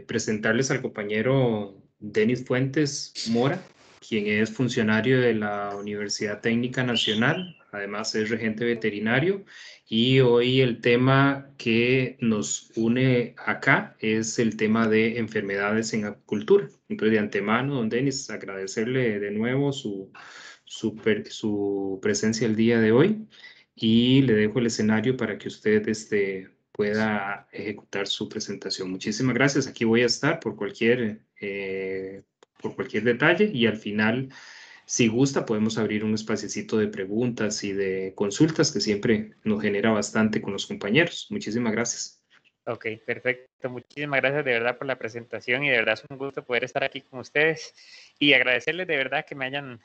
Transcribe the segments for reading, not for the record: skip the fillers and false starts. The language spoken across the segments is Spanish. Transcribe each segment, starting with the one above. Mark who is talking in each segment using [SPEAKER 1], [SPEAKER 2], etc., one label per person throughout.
[SPEAKER 1] presentarles al compañero Denis Fuentes Mora, quien es funcionario de la Universidad Técnica Nacional, además es regente veterinario, y hoy el tema que nos une acá es el tema de enfermedades en acuicultura. Entonces, de antemano, don Denis, agradecerle de nuevo su presencia el día de hoy y le dejo el escenario para que usted pueda ejecutar su presentación. Muchísimas gracias. Aquí voy a estar por cualquier detalle y al final, si gusta, podemos abrir un espaciecito de preguntas y de consultas que siempre nos genera bastante con los compañeros. Muchísimas gracias.
[SPEAKER 2] Ok, perfecto. Muchísimas gracias de verdad por la presentación y de verdad es un gusto poder estar aquí con ustedes y agradecerles de verdad que me hayan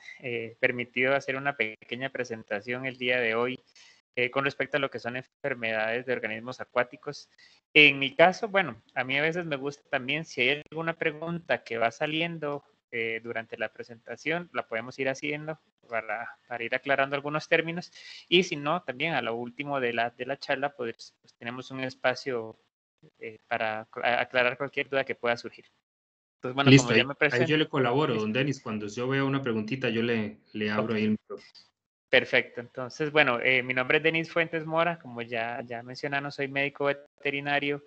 [SPEAKER 2] permitido hacer una pequeña presentación el día de hoy con respecto a lo que son enfermedades de organismos acuáticos. En mi caso, bueno, a mí a veces me gusta también, si hay alguna pregunta que va saliendo durante la presentación, la podemos ir haciendo para ir aclarando algunos términos y si no, también a lo último de la charla, pues tenemos un espacio para aclarar cualquier duda que pueda surgir. Entonces, bueno, como
[SPEAKER 1] Listo,
[SPEAKER 2] ya me
[SPEAKER 1] ahí yo
[SPEAKER 2] presento,
[SPEAKER 1] le colaboro, don
[SPEAKER 2] listo.
[SPEAKER 1] Denis. Cuando yo vea una preguntita, yo le
[SPEAKER 2] Ok,
[SPEAKER 1] abro ahí el micrófono.
[SPEAKER 2] perfecto. Entonces, bueno, mi nombre es Denis Fuentes Mora, como ya mencionaron, soy médico veterinario.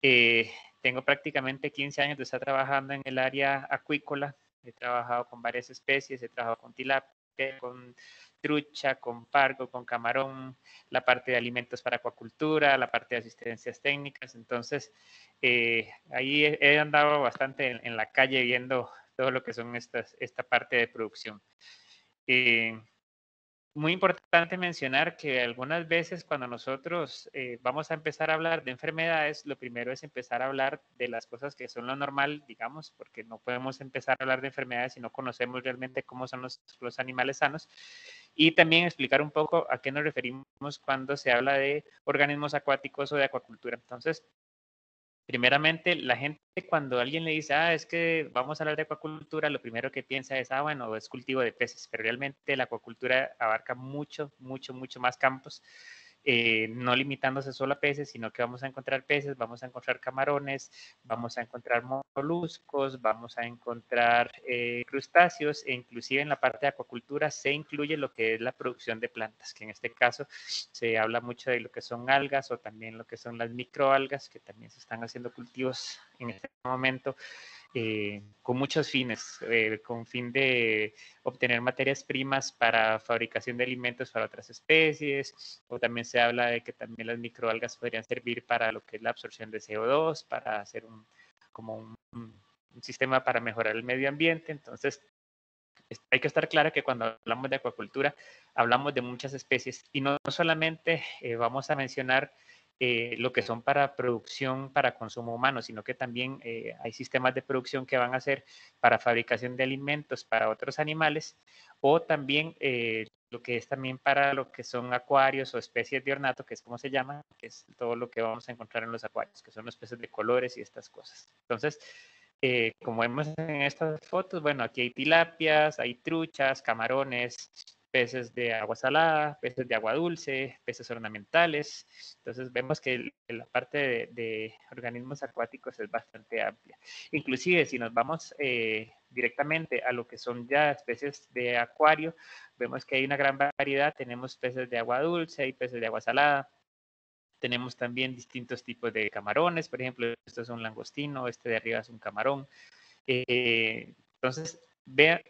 [SPEAKER 2] Eh, Tengo prácticamente 15 años de estar trabajando en el área acuícola. He trabajado con varias especies, he trabajado con tilapia, con trucha, con pargo, con camarón, la parte de alimentos para acuacultura, la parte de asistencias técnicas. Entonces, ahí he andado bastante en la calle viendo todo lo que son esta parte de producción. Eh, Muy importante mencionar que algunas veces cuando nosotros vamos a empezar a hablar de enfermedades, lo primero es empezar a hablar de las cosas que son lo normal, digamos, porque no podemos empezar a hablar de enfermedades si no conocemos realmente cómo son los animales sanos. Y también explicar un poco a qué nos referimos cuando se habla de organismos acuáticos o de acuacultura. Entonces, primeramente, la gente cuando alguien le dice, es que vamos a hablar de acuacultura, lo primero que piensa es, bueno, es cultivo de peces, pero realmente la acuacultura abarca mucho más campos, no limitándose solo a peces, sino que vamos a encontrar peces, vamos a encontrar camarones, vamos a encontrar moluscos, vamos a encontrar crustáceos e inclusive en la parte de acuacultura se incluye lo que es la producción de plantas, que en este caso se habla mucho de lo que son algas o también lo que son las microalgas, que también se están haciendo cultivos en este momento con muchos fines, con fin de obtener materias primas para fabricación de alimentos para otras especies, o también se habla de que también las microalgas podrían servir para lo que es la absorción de CO2, para hacer como un sistema para mejorar el medio ambiente. Entonces, hay que estar claro que cuando hablamos de acuacultura, hablamos de muchas especies y no solamente vamos a mencionar lo que son para producción, para consumo humano, sino que también hay sistemas de producción que van a ser para fabricación de alimentos para otros animales o también lo que es también para lo que son acuarios o especies de ornato, que es como se llama, que es todo lo que vamos a encontrar en los acuarios, que son los peces de colores y estas cosas. Entonces, como vemos en estas fotos, bueno, aquí hay tilapias, hay truchas, camarones, peces de agua salada, peces de agua dulce, peces ornamentales. Entonces vemos que la parte de organismos acuáticos es bastante amplia. Inclusive si nos vamos directamente a lo que son ya especies de acuario, vemos que hay una gran variedad. Tenemos peces de agua dulce, hay peces de agua salada, tenemos también distintos tipos de camarones, por ejemplo, esto es un langostino, este de arriba es un camarón. Entonces,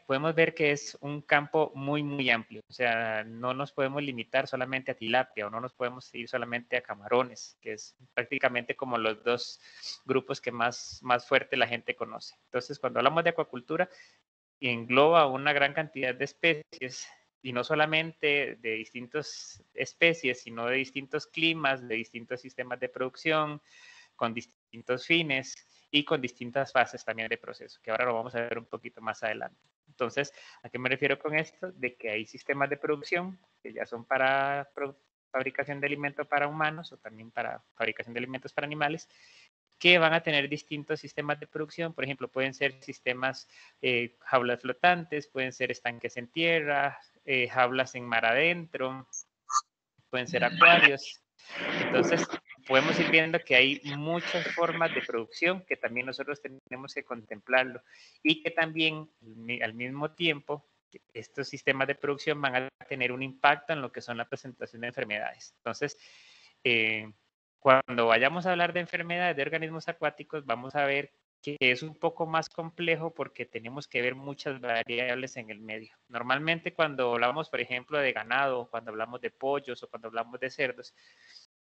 [SPEAKER 2] podemos ver que es un campo muy amplio, o sea, no nos podemos limitar solamente a tilapia o no nos podemos ir solamente a camarones, que es prácticamente como los dos grupos que más fuerte la gente conoce. Entonces, cuando hablamos de acuacultura, engloba una gran cantidad de especies y no solamente de distintas especies, sino de distintos climas, de distintos sistemas de producción, con distintos fines y con distintas fases también de proceso, que ahora lo vamos a ver un poquito más adelante. Entonces, ¿a qué me refiero con esto? De que hay sistemas de producción que ya son para fabricación de alimentos para humanos o también para fabricación de alimentos para animales, que van a tener distintos sistemas de producción. Por ejemplo, pueden ser sistemas jaulas flotantes, pueden ser estanques en tierra, jaulas en mar adentro, pueden ser acuarios. Entonces, podemos ir viendo que hay muchas formas de producción que también nosotros tenemos que contemplarlo y que también al mismo tiempo estos sistemas de producción van a tener un impacto en lo que son la presentación de enfermedades. Entonces, cuando vayamos a hablar de enfermedades de organismos acuáticos, vamos a ver que es un poco más complejo porque tenemos que ver muchas variables en el medio. Normalmente cuando hablamos, por ejemplo, de ganado, cuando hablamos de pollos o cuando hablamos de cerdos,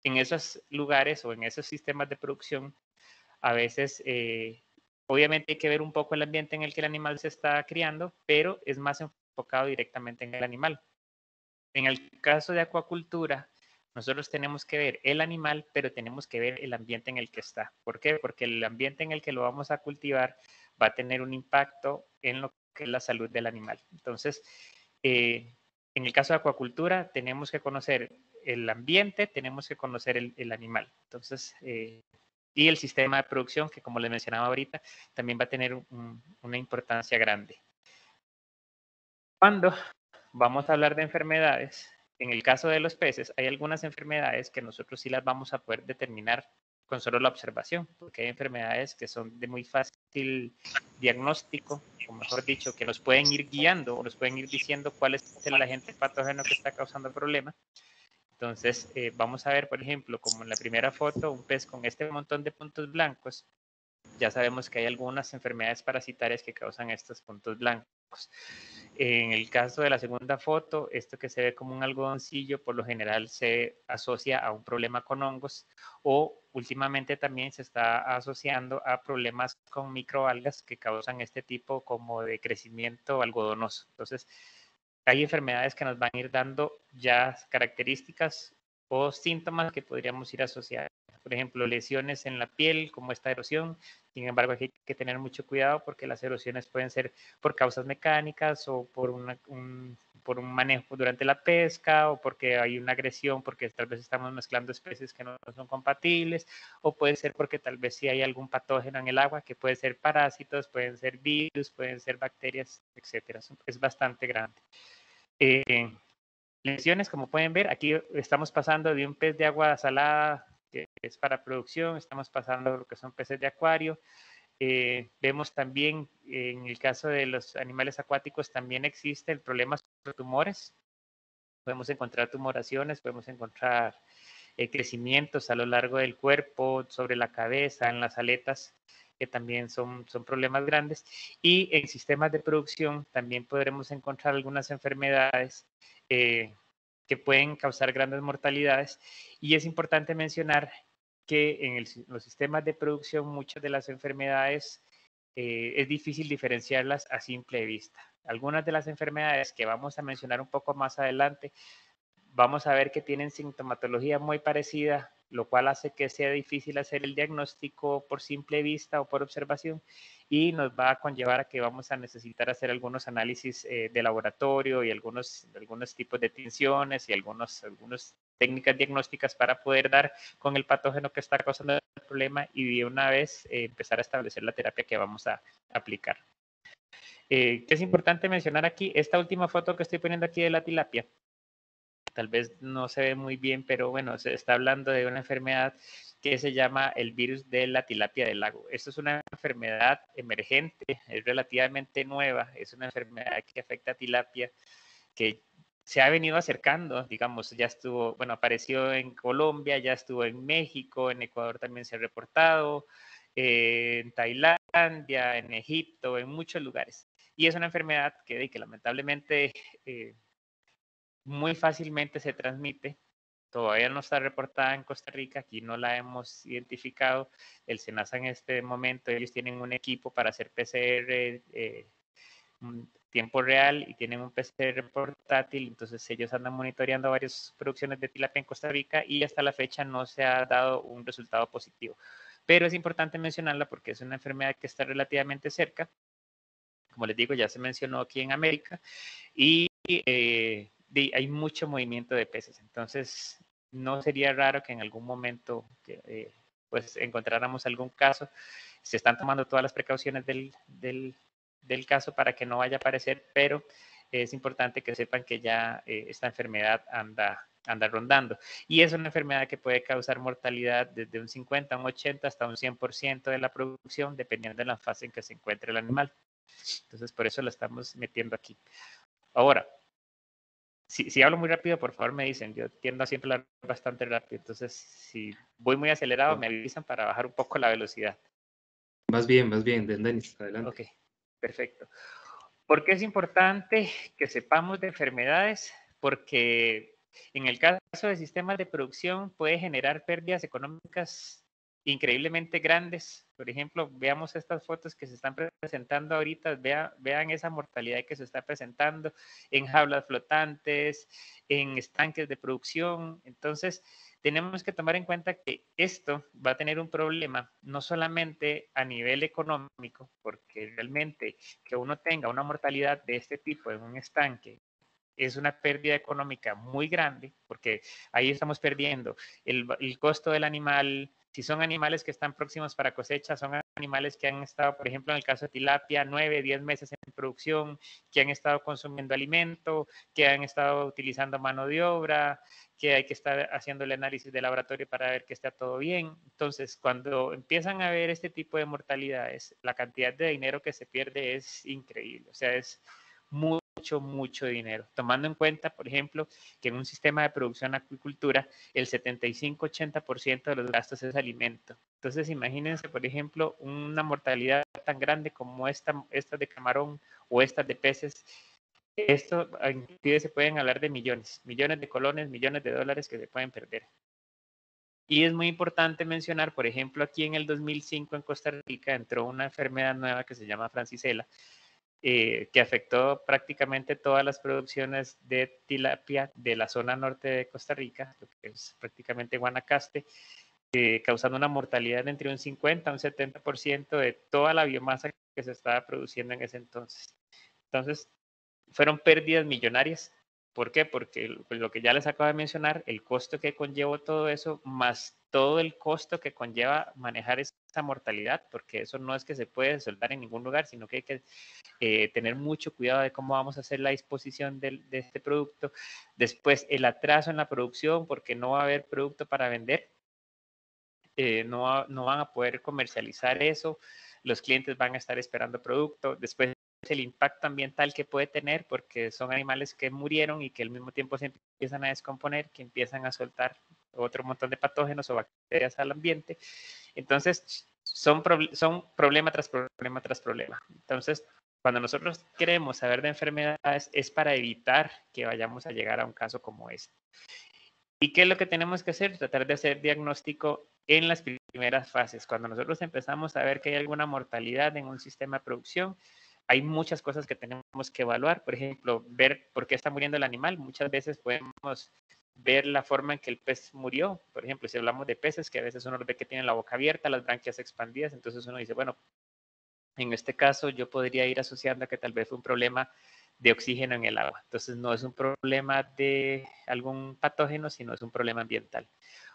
[SPEAKER 2] en esos lugares o en esos sistemas de producción, a veces, obviamente hay que ver un poco el ambiente en el que el animal se está criando, pero es más enfocado directamente en el animal. En el caso de acuacultura, nosotros tenemos que ver el animal, pero tenemos que ver el ambiente en el que está. ¿Por qué? Porque el ambiente en el que lo vamos a cultivar va a tener un impacto en lo que es la salud del animal. Entonces, en el caso de acuacultura, tenemos que conocer el ambiente, tenemos que conocer el animal. Entonces, y el sistema de producción, que como les mencionaba ahorita, también va a tener una importancia grande. Cuando vamos a hablar de enfermedades, en el caso de los peces, hay algunas enfermedades que nosotros sí las vamos a poder determinar con solo la observación, porque hay enfermedades que son de muy fácil diagnóstico, o mejor dicho, que nos pueden ir guiando o nos pueden ir diciendo cuál es el agente patógeno que está causando el problema. Entonces, vamos a ver, por ejemplo, como en la primera foto, un pez con este montón de puntos blancos. Ya sabemos que hay algunas enfermedades parasitarias que causan estos puntos blancos. En el caso de la segunda foto, esto que se ve como un algodoncillo, por lo general se asocia a un problema con hongos o últimamente también se está asociando a problemas con microalgas que causan este tipo como de crecimiento algodonoso. Entonces, hay enfermedades que nos van a ir dando ya características o síntomas que podríamos ir asociando. Por ejemplo, lesiones en la piel, como esta erosión. Sin embargo, aquí hay que tener mucho cuidado porque las erosiones pueden ser por causas mecánicas o por un manejo durante la pesca o porque hay una agresión, porque tal vez estamos mezclando especies que no son compatibles, o puede ser porque tal vez sí hay algún patógeno en el agua, que puede ser parásitos, pueden ser virus, pueden ser bacterias, etcétera. Es bastante grande. Lesiones, como pueden ver, aquí estamos pasando de un pez de agua salada que es para producción, estamos pasando a lo que son peces de acuario. Vemos también, en el caso de los animales acuáticos, también existe el problema de tumores. Podemos encontrar tumoraciones, podemos encontrar crecimientos a lo largo del cuerpo, sobre la cabeza, en las aletas, que también son problemas grandes. Y en sistemas de producción también podremos encontrar algunas enfermedades que pueden causar grandes mortalidades. Y es importante mencionar que en los sistemas de producción muchas de las enfermedades es difícil diferenciarlas a simple vista. Algunas de las enfermedades que vamos a mencionar un poco más adelante vamos a ver que tienen sintomatología muy parecida, lo cual hace que sea difícil hacer el diagnóstico por simple vista o por observación y nos va a conllevar a que vamos a necesitar hacer algunos análisis de laboratorio y algunos tipos de tinciones y algunas técnicas diagnósticas para poder dar con el patógeno que está causando el problema y de una vez empezar a establecer la terapia que vamos a aplicar. ¿Qué es importante mencionar aquí? Esta última foto que estoy poniendo aquí de la tilapia, tal vez no se ve muy bien, pero bueno, se está hablando de una enfermedad que se llama el virus de la tilapia del lago. Esto es una enfermedad emergente, es relativamente nueva, es una enfermedad que afecta a tilapia, que se ha venido acercando, digamos, ya estuvo, bueno, apareció en Colombia, ya estuvo en México, en Ecuador también se ha reportado, en Tailandia, en Egipto, en muchos lugares. Y es una enfermedad que lamentablemente muy fácilmente se transmite. Todavía no está reportada en Costa Rica, aquí no la hemos identificado. El SENASA en este momento, ellos tienen un equipo para hacer PCR tiempo real y tienen un PCR portátil, entonces ellos andan monitoreando varias producciones de tilapia en Costa Rica y hasta la fecha no se ha dado un resultado positivo. Pero es importante mencionarla porque es una enfermedad que está relativamente cerca. Como les digo, ya se mencionó aquí en América y hay mucho movimiento de peces, entonces no sería raro que en algún momento pues encontráramos algún caso. Se están tomando todas las precauciones del caso para que no vaya a aparecer, pero es importante que sepan que ya esta enfermedad anda anda rondando. Y es una enfermedad que puede causar mortalidad desde un 50, un 80 hasta un 100% de la producción, dependiendo de la fase en que se encuentre el animal. Entonces, por eso la estamos metiendo aquí. Ahora, si hablo muy rápido, por favor me dicen. Yo tiendo a siempre hablar bastante rápido. Entonces, si voy muy acelerado, me avisan para bajar un poco la velocidad.
[SPEAKER 1] Vas bien, Denis, adelante.
[SPEAKER 2] Ok, perfecto. ¿Por qué es importante que sepamos de enfermedades? Porque en el caso de sistemas de producción puede generar pérdidas económicas increíblemente grandes. Por ejemplo, veamos estas fotos que se están presentando ahorita, vean esa mortalidad que se está presentando en jaulas flotantes, en estanques de producción. Entonces, tenemos que tomar en cuenta que esto va a tener un problema no solamente a nivel económico, porque realmente que uno tenga una mortalidad de este tipo en un estanque es una pérdida económica muy grande, porque ahí estamos perdiendo el costo del animal. Si son animales que están próximos para cosecha, son animales que han estado, por ejemplo, en el caso de tilapia, 9, 10 meses en producción, que han estado consumiendo alimento, que han estado utilizando mano de obra, que hay que estar haciendo el análisis de laboratorio para ver que está todo bien. Entonces, cuando empiezan a ver este tipo de mortalidades, la cantidad de dinero que se pierde es increíble. O sea, es mucho dinero, tomando en cuenta, por ejemplo, que en un sistema de producción acuicultura el 75-80% de los gastos es alimento. Entonces, imagínense, por ejemplo, una mortalidad tan grande como esta de camarón o esta de peces. Esto inclusive se pueden hablar de millones de colones, millones de dólares que se pueden perder. Y es muy importante mencionar, por ejemplo, aquí en el 2005 en Costa Rica entró una enfermedad nueva que se llama Francisella, que afectó prácticamente todas las producciones de tilapia de la zona norte de Costa Rica, lo que es prácticamente Guanacaste, causando una mortalidad de entre un 50 a un 70% de toda la biomasa que se estaba produciendo en ese entonces. Entonces, fueron pérdidas millonarias. ¿Por qué? Porque lo que ya les acabo de mencionar, el costo que conllevó todo eso, más todo el costo que conlleva manejar esa mortalidad, porque eso no es que se puede soltar en ningún lugar, sino que hay que tener mucho cuidado de cómo vamos a hacer la disposición de este producto. Después, el atraso en la producción, porque no va a haber producto para vender, no van a poder comercializar eso, los clientes van a estar esperando producto. Después, el impacto ambiental que puede tener, porque son animales que murieron y que al mismo tiempo se empiezan a descomponer, que empiezan a soltar otro montón de patógenos o bacterias al ambiente. Entonces, son problema tras problema tras problema. Entonces, cuando nosotros queremos saber de enfermedades es para evitar que vayamos a llegar a un caso como este. ¿Y qué es lo que tenemos que hacer? Tratar de hacer diagnóstico en las primeras fases. Cuando nosotros empezamos a ver que hay alguna mortalidad en un sistema de producción, hay muchas cosas que tenemos que evaluar. Por ejemplo, ver por qué está muriendo el animal. Muchas veces podemos ver la forma en que el pez murió. Por ejemplo, si hablamos de peces, que a veces uno ve que tienen la boca abierta, las branquias expandidas, entonces uno dice, bueno, en este caso yo podría ir asociando a que tal vez fue un problema de oxígeno en el agua. Entonces no es un problema de algún patógeno, sino es un problema ambiental.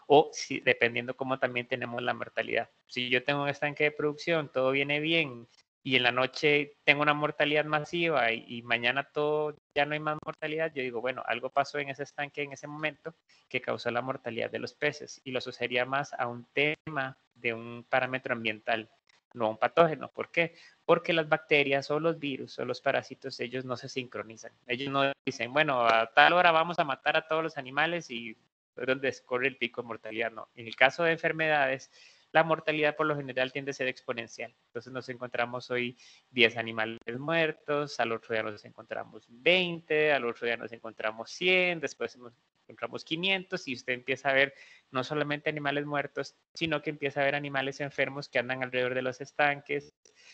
[SPEAKER 2] O si, dependiendo cómo también tenemos la mortalidad. Si yo tengo un estanque de producción, todo viene bien, y en la noche tengo una mortalidad masiva y mañana todo ya no hay más mortalidad, yo digo, bueno, algo pasó en ese estanque en ese momento que causó la mortalidad de los peces y lo asociaría más a un tema de un parámetro ambiental, no a un patógeno. ¿Por qué? Porque las bacterias o los virus o los parásitos, ellos no se sincronizan. Ellos no dicen, bueno, a tal hora vamos a matar a todos los animales y es donde corre el pico de mortalidad. No. En el caso de enfermedades, la mortalidad por lo general tiende a ser exponencial. Entonces nos encontramos hoy 10 animales muertos, al otro día nos encontramos 20, al otro día nos encontramos 100, después nos encontramos 500 y usted empieza a ver no solamente animales muertos, sino que empieza a ver animales enfermos que andan alrededor de los estanques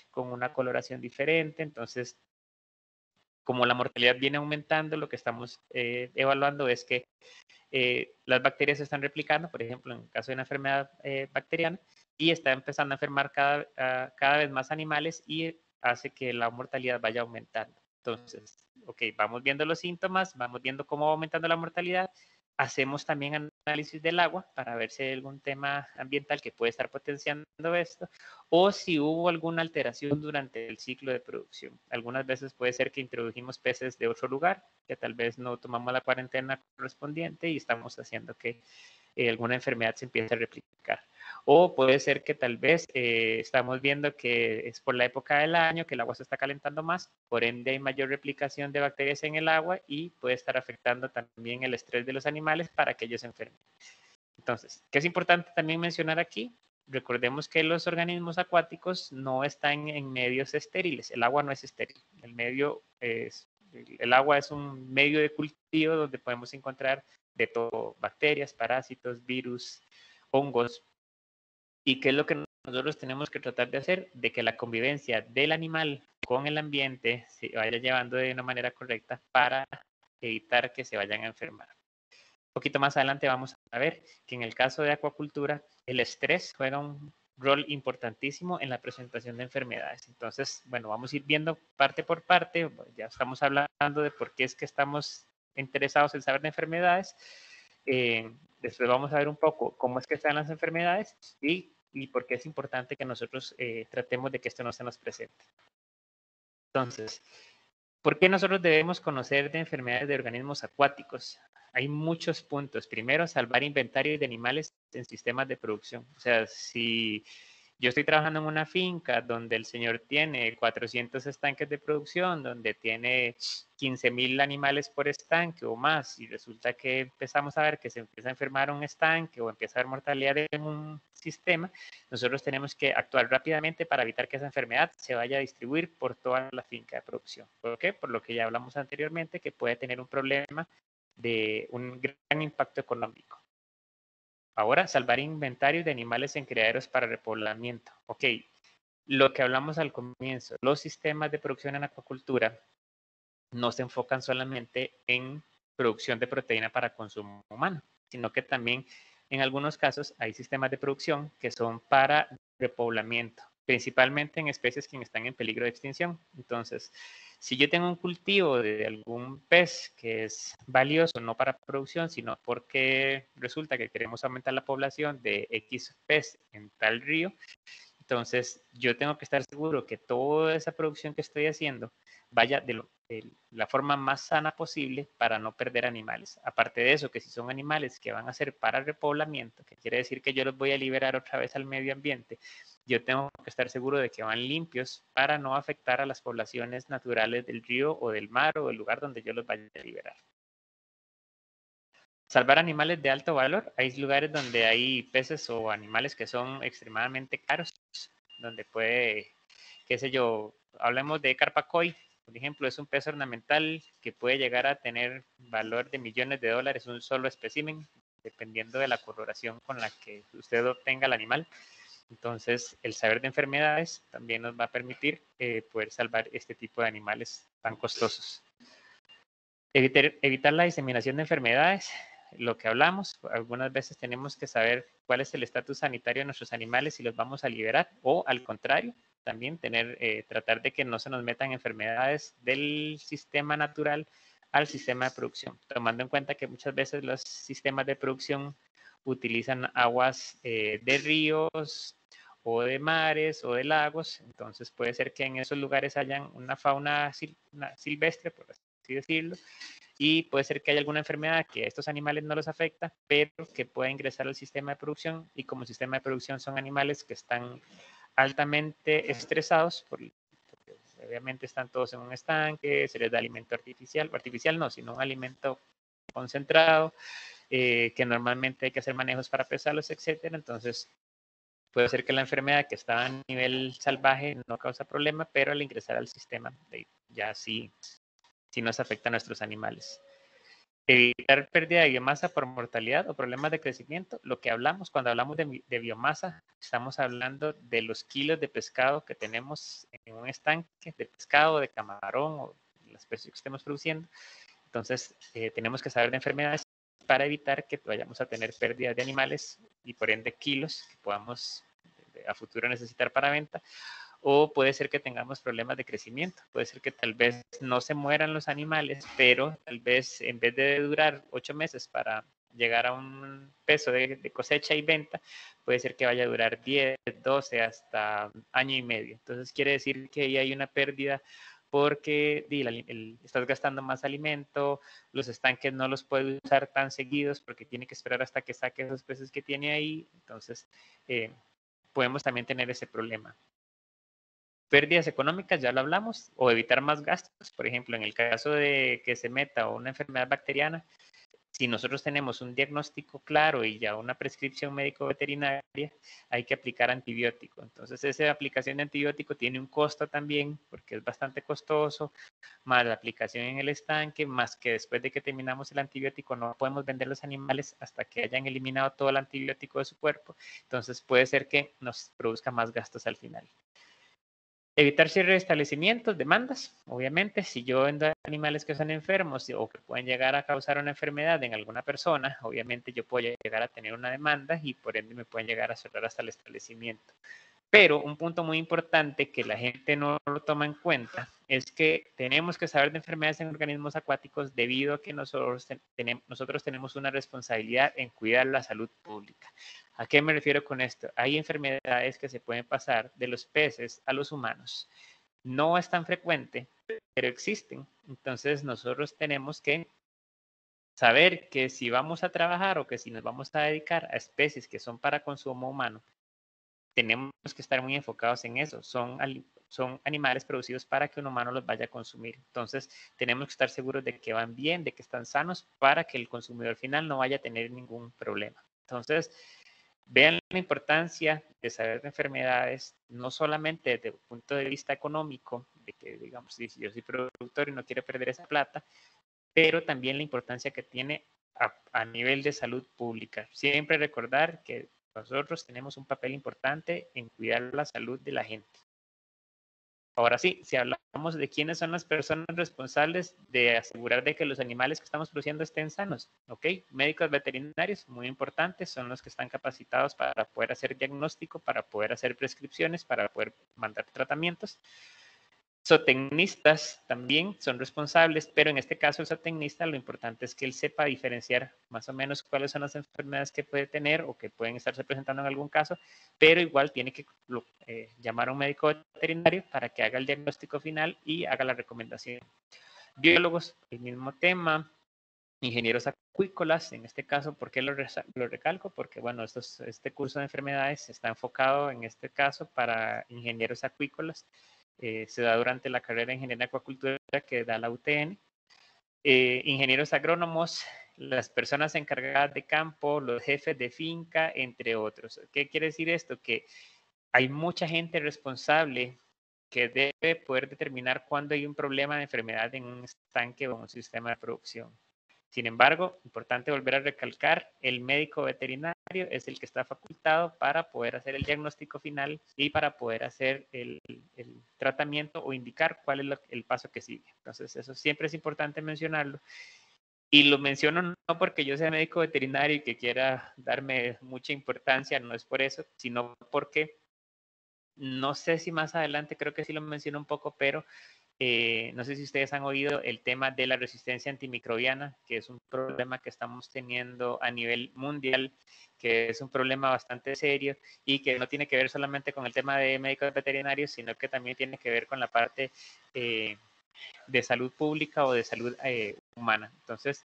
[SPEAKER 2] con una coloración diferente. Entonces, como la mortalidad viene aumentando, lo que estamos evaluando es que las bacterias se están replicando, por ejemplo, en el caso de una enfermedad bacteriana, y está empezando a enfermar cada vez más animales y hace que la mortalidad vaya aumentando. Entonces, ok, vamos viendo los síntomas, vamos viendo cómo va aumentando la mortalidad, hacemos también análisis del agua para ver si hay algún tema ambiental que puede estar potenciando esto o si hubo alguna alteración durante el ciclo de producción. Algunas veces puede ser que introdujimos peces de otro lugar, que tal vez no tomamos la cuarentena correspondiente y estamos haciendo que alguna enfermedad se empiece a replicar. O puede ser que tal vez estamos viendo que es por la época del año que el agua se está calentando más, por ende hay mayor replicación de bacterias en el agua y puede estar afectando también el estrés de los animales para que ellos se enfermen. Entonces, ¿qué es importante también mencionar aquí? Recordemos que los organismos acuáticos no están en medios estériles, el agua no es estéril, el agua es un medio de cultivo donde podemos encontrar de todo, bacterias, parásitos, virus, hongos. ¿Y qué es lo que nosotros tenemos que tratar de hacer? De que la convivencia del animal con el ambiente se vaya llevando de una manera correcta para evitar que se vayan a enfermar. Un poquito más adelante vamos a ver que en el caso de acuacultura, el estrés juega un rol importantísimo en la presentación de enfermedades. Entonces, bueno, vamos a ir viendo parte por parte. Ya estamos hablando de por qué es que estamos interesados en saber de enfermedades. Después vamos a ver un poco cómo es que están las enfermedades y por qué es importante que nosotros tratemos de que esto no se nos presente. Entonces, ¿por qué nosotros debemos conocer de enfermedades de organismos acuáticos? Hay muchos puntos. Primero, salvar inventario de animales en sistemas de producción. O sea, si yo estoy trabajando en una finca donde el señor tiene 400 estanques de producción, donde tiene 15,000 animales por estanque o más, y resulta que empezamos a ver que se empieza a enfermar un estanque o empieza a haber mortalidad en un sistema, nosotros tenemos que actuar rápidamente para evitar que esa enfermedad se vaya a distribuir por toda la finca de producción. ¿Por qué? Por lo que ya hablamos anteriormente, que puede tener un problema de un gran impacto económico. Ahora, salvar inventarios de animales en criaderos para repoblamiento. Ok, lo que hablamos al comienzo, los sistemas de producción en acuacultura no se enfocan solamente en producción de proteína para consumo humano, sino que también en algunos casos hay sistemas de producción que son para repoblamiento, principalmente en especies que están en peligro de extinción. Entonces, si yo tengo un cultivo de algún pez que es valioso no para producción, sino porque resulta que queremos aumentar la población de X pez en tal río, entonces yo tengo que estar seguro que toda esa producción que estoy haciendo vaya de la forma más sana posible para no perder animales. Aparte de eso, que si son animales que van a ser para repoblamiento, que quiere decir que yo los voy a liberar otra vez al medio ambiente, yo tengo que estar seguro de que van limpios para no afectar a las poblaciones naturales del río o del mar o del lugar donde yo los vaya a liberar. Salvar animales de alto valor. Hay lugares donde hay peces o animales que son extremadamente caros, donde puede, qué sé yo, hablemos de carpa koi, por ejemplo, es un pez ornamental que puede llegar a tener valor de millones de dólares un solo espécimen, dependiendo de la coloración con la que usted obtenga el animal. Entonces, el saber de enfermedades también nos va a permitir poder salvar este tipo de animales tan costosos. Evitar la diseminación de enfermedades, lo que hablamos, algunas veces tenemos que saber cuál es el estatus sanitario de nuestros animales si los vamos a liberar o al contrario, también tratar de que no se nos metan enfermedades del sistema natural al sistema de producción, tomando en cuenta que muchas veces los sistemas de producción utilizan aguas de ríos o de mares o de lagos, entonces puede ser que en esos lugares hayan una fauna silvestre, por así decirlo, y puede ser que haya alguna enfermedad que a estos animales no los afecta, pero que pueda ingresar al sistema de producción, y como sistema de producción son animales que están altamente estresados, porque obviamente están todos en un estanque, se les da alimento artificial no, sino un alimento concentrado, que normalmente hay que hacer manejos para pesarlos, etcétera. Entonces, puede ser que la enfermedad que estaba a nivel salvaje no causa problema, pero al ingresar al sistema ya sí nos afecta a nuestros animales. Evitar pérdida de biomasa por mortalidad o problemas de crecimiento. Lo que hablamos cuando hablamos de biomasa, estamos hablando de los kilos de pescado que tenemos en un estanque, de pescado, de camarón o la especie que estemos produciendo. Entonces, tenemos que saber de enfermedades para evitar que vayamos a tener pérdidas de animales y por ende kilos que podamos a futuro necesitar para venta. O puede ser que tengamos problemas de crecimiento, puede ser que tal vez no se mueran los animales, pero tal vez en vez de durar 8 meses para llegar a un peso de cosecha y venta, puede ser que vaya a durar 10, 12, hasta año y medio. Entonces quiere decir que ahí hay una pérdida porque estás gastando más alimento, los estanques no los puede usar tan seguidos porque tiene que esperar hasta que saque esos peces que tiene ahí. Entonces, podemos también tener ese problema. Pérdidas económicas, ya lo hablamos, o evitar más gastos. Por ejemplo, en el caso de que se meta una enfermedad bacteriana, si nosotros tenemos un diagnóstico claro y ya una prescripción médico-veterinaria, hay que aplicar antibiótico. Entonces, esa aplicación de antibiótico tiene un costo también, porque es bastante costoso, más la aplicación en el estanque, más que después de que terminamos el antibiótico no podemos vender los animales hasta que hayan eliminado todo el antibiótico de su cuerpo. Entonces, puede ser que nos produzca más gastos al final. Evitar cierre de establecimientos, demandas, obviamente, si yo vendo animales que son enfermos o que pueden llegar a causar una enfermedad en alguna persona, obviamente yo puedo llegar a tener una demanda y por ende me pueden llegar a cerrar hasta el establecimiento. Pero un punto muy importante que la gente no lo toma en cuenta es que tenemos que saber de enfermedades en organismos acuáticos debido a que nosotros tenemos una responsabilidad en cuidar la salud pública. ¿A qué me refiero con esto? Hay enfermedades que se pueden pasar de los peces a los humanos. No es tan frecuente, pero existen. Entonces nosotros tenemos que saber que si vamos a trabajar o que si nos vamos a dedicar a especies que son para consumo humano, tenemos que estar muy enfocados en eso. Son animales producidos para que un humano los vaya a consumir. Entonces, tenemos que estar seguros de que van bien, de que están sanos, para que el consumidor final no vaya a tener ningún problema. Entonces, vean la importancia de saber de enfermedades, no solamente desde el punto de vista económico, de que, digamos, si yo soy productor y no quiero perder esa plata, pero también la importancia que tiene a nivel de salud pública. Siempre recordar que nosotros tenemos un papel importante en cuidar la salud de la gente. Ahora sí, si hablamos de quiénes son las personas responsables de asegurar de que los animales que estamos produciendo estén sanos, ¿ok? Médicos veterinarios, muy importantes, son los que están capacitados para poder hacer diagnóstico, para poder hacer prescripciones, para poder mandar tratamientos. Zootecnistas también son responsables, pero en este caso el zootecnista lo importante es que él sepa diferenciar más o menos cuáles son las enfermedades que puede tener o que pueden estarse presentando en algún caso, pero igual tiene que llamar a un médico veterinario para que haga el diagnóstico final y haga la recomendación. Biólogos, el mismo tema. Ingenieros acuícolas, en este caso, ¿por qué lo recalco? Porque, bueno, este curso de enfermedades está enfocado en este caso para ingenieros acuícolas. Se da durante la carrera de Ingeniería de Acuacultura que da la UTN. Ingenieros agrónomos, las personas encargadas de campo, los jefes de finca, entre otros. ¿Qué quiere decir esto? Que hay mucha gente responsable que debe poder determinar cuándo hay un problema de enfermedad en un estanque o un sistema de producción. Sin embargo, importante volver a recalcar, el médico veterinario es el que está facultado para poder hacer el diagnóstico final y para poder hacer el tratamiento o indicar cuál es el paso que sigue. Entonces, eso siempre es importante mencionarlo. Y lo menciono no porque yo sea médico veterinario y que quiera darme mucha importancia, no es por eso, sino porque no sé si más adelante, creo que sí lo menciono un poco, pero no sé si ustedes han oído el tema de la resistencia antimicrobiana, que es un problema que estamos teniendo a nivel mundial, que es un problema bastante serio y que no tiene que ver solamente con el tema de médicos veterinarios, sino que también tiene que ver con la parte de salud pública o de salud humana. Entonces,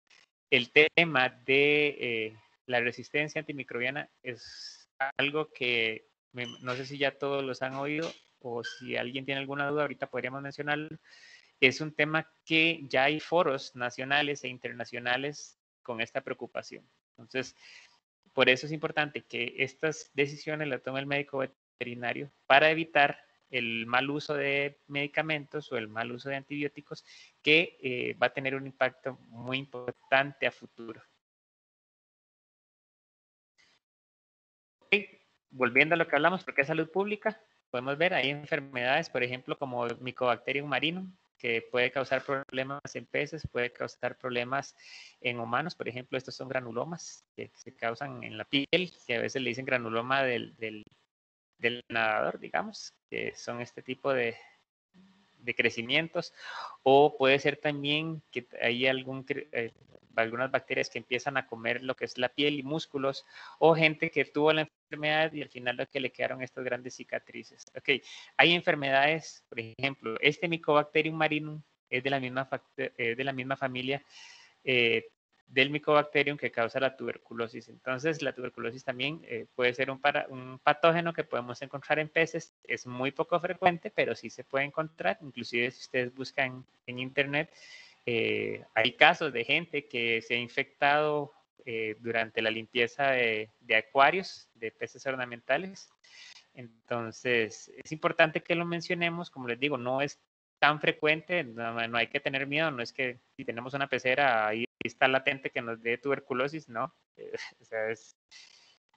[SPEAKER 2] el tema de la resistencia antimicrobiana es algo que no sé si ya todos los han oído o si alguien tiene alguna duda, ahorita podríamos mencionarlo. Es un tema que ya hay foros nacionales e internacionales con esta preocupación. Entonces, por eso es importante que estas decisiones las tome el médico veterinario para evitar el mal uso de medicamentos o el mal uso de antibióticos que va a tener un impacto muy importante a futuro. Okay. Volviendo a lo que hablamos, ¿por qué salud pública? Podemos ver, hay enfermedades, por ejemplo, como Mycobacterium marinum, que puede causar problemas en peces, puede causar problemas en humanos. Por ejemplo, estos son granulomas que se causan en la piel, que a veces le dicen granuloma del nadador, digamos, que son este tipo de crecimientos. O puede ser también que hay algunas bacterias que empiezan a comer lo que es la piel y músculos, o gente que tuvo la enfermedad y al final lo que le quedaron estas grandes cicatrices. Ok, hay enfermedades, por ejemplo, este Mycobacterium marinum es de la misma familia eh, del Mycobacterium que causa la tuberculosis. Entonces, la tuberculosis también puede ser un patógeno que podemos encontrar en peces. Es muy poco frecuente, pero sí se puede encontrar. Inclusive si ustedes buscan en internet, hay casos de gente que se ha infectado durante la limpieza de acuarios, de peces ornamentales. Entonces, es importante que lo mencionemos. Como les digo, no es tan frecuente, no hay que tener miedo, no es que si tenemos una pecera ahí está latente que nos dé tuberculosis, no. O sea,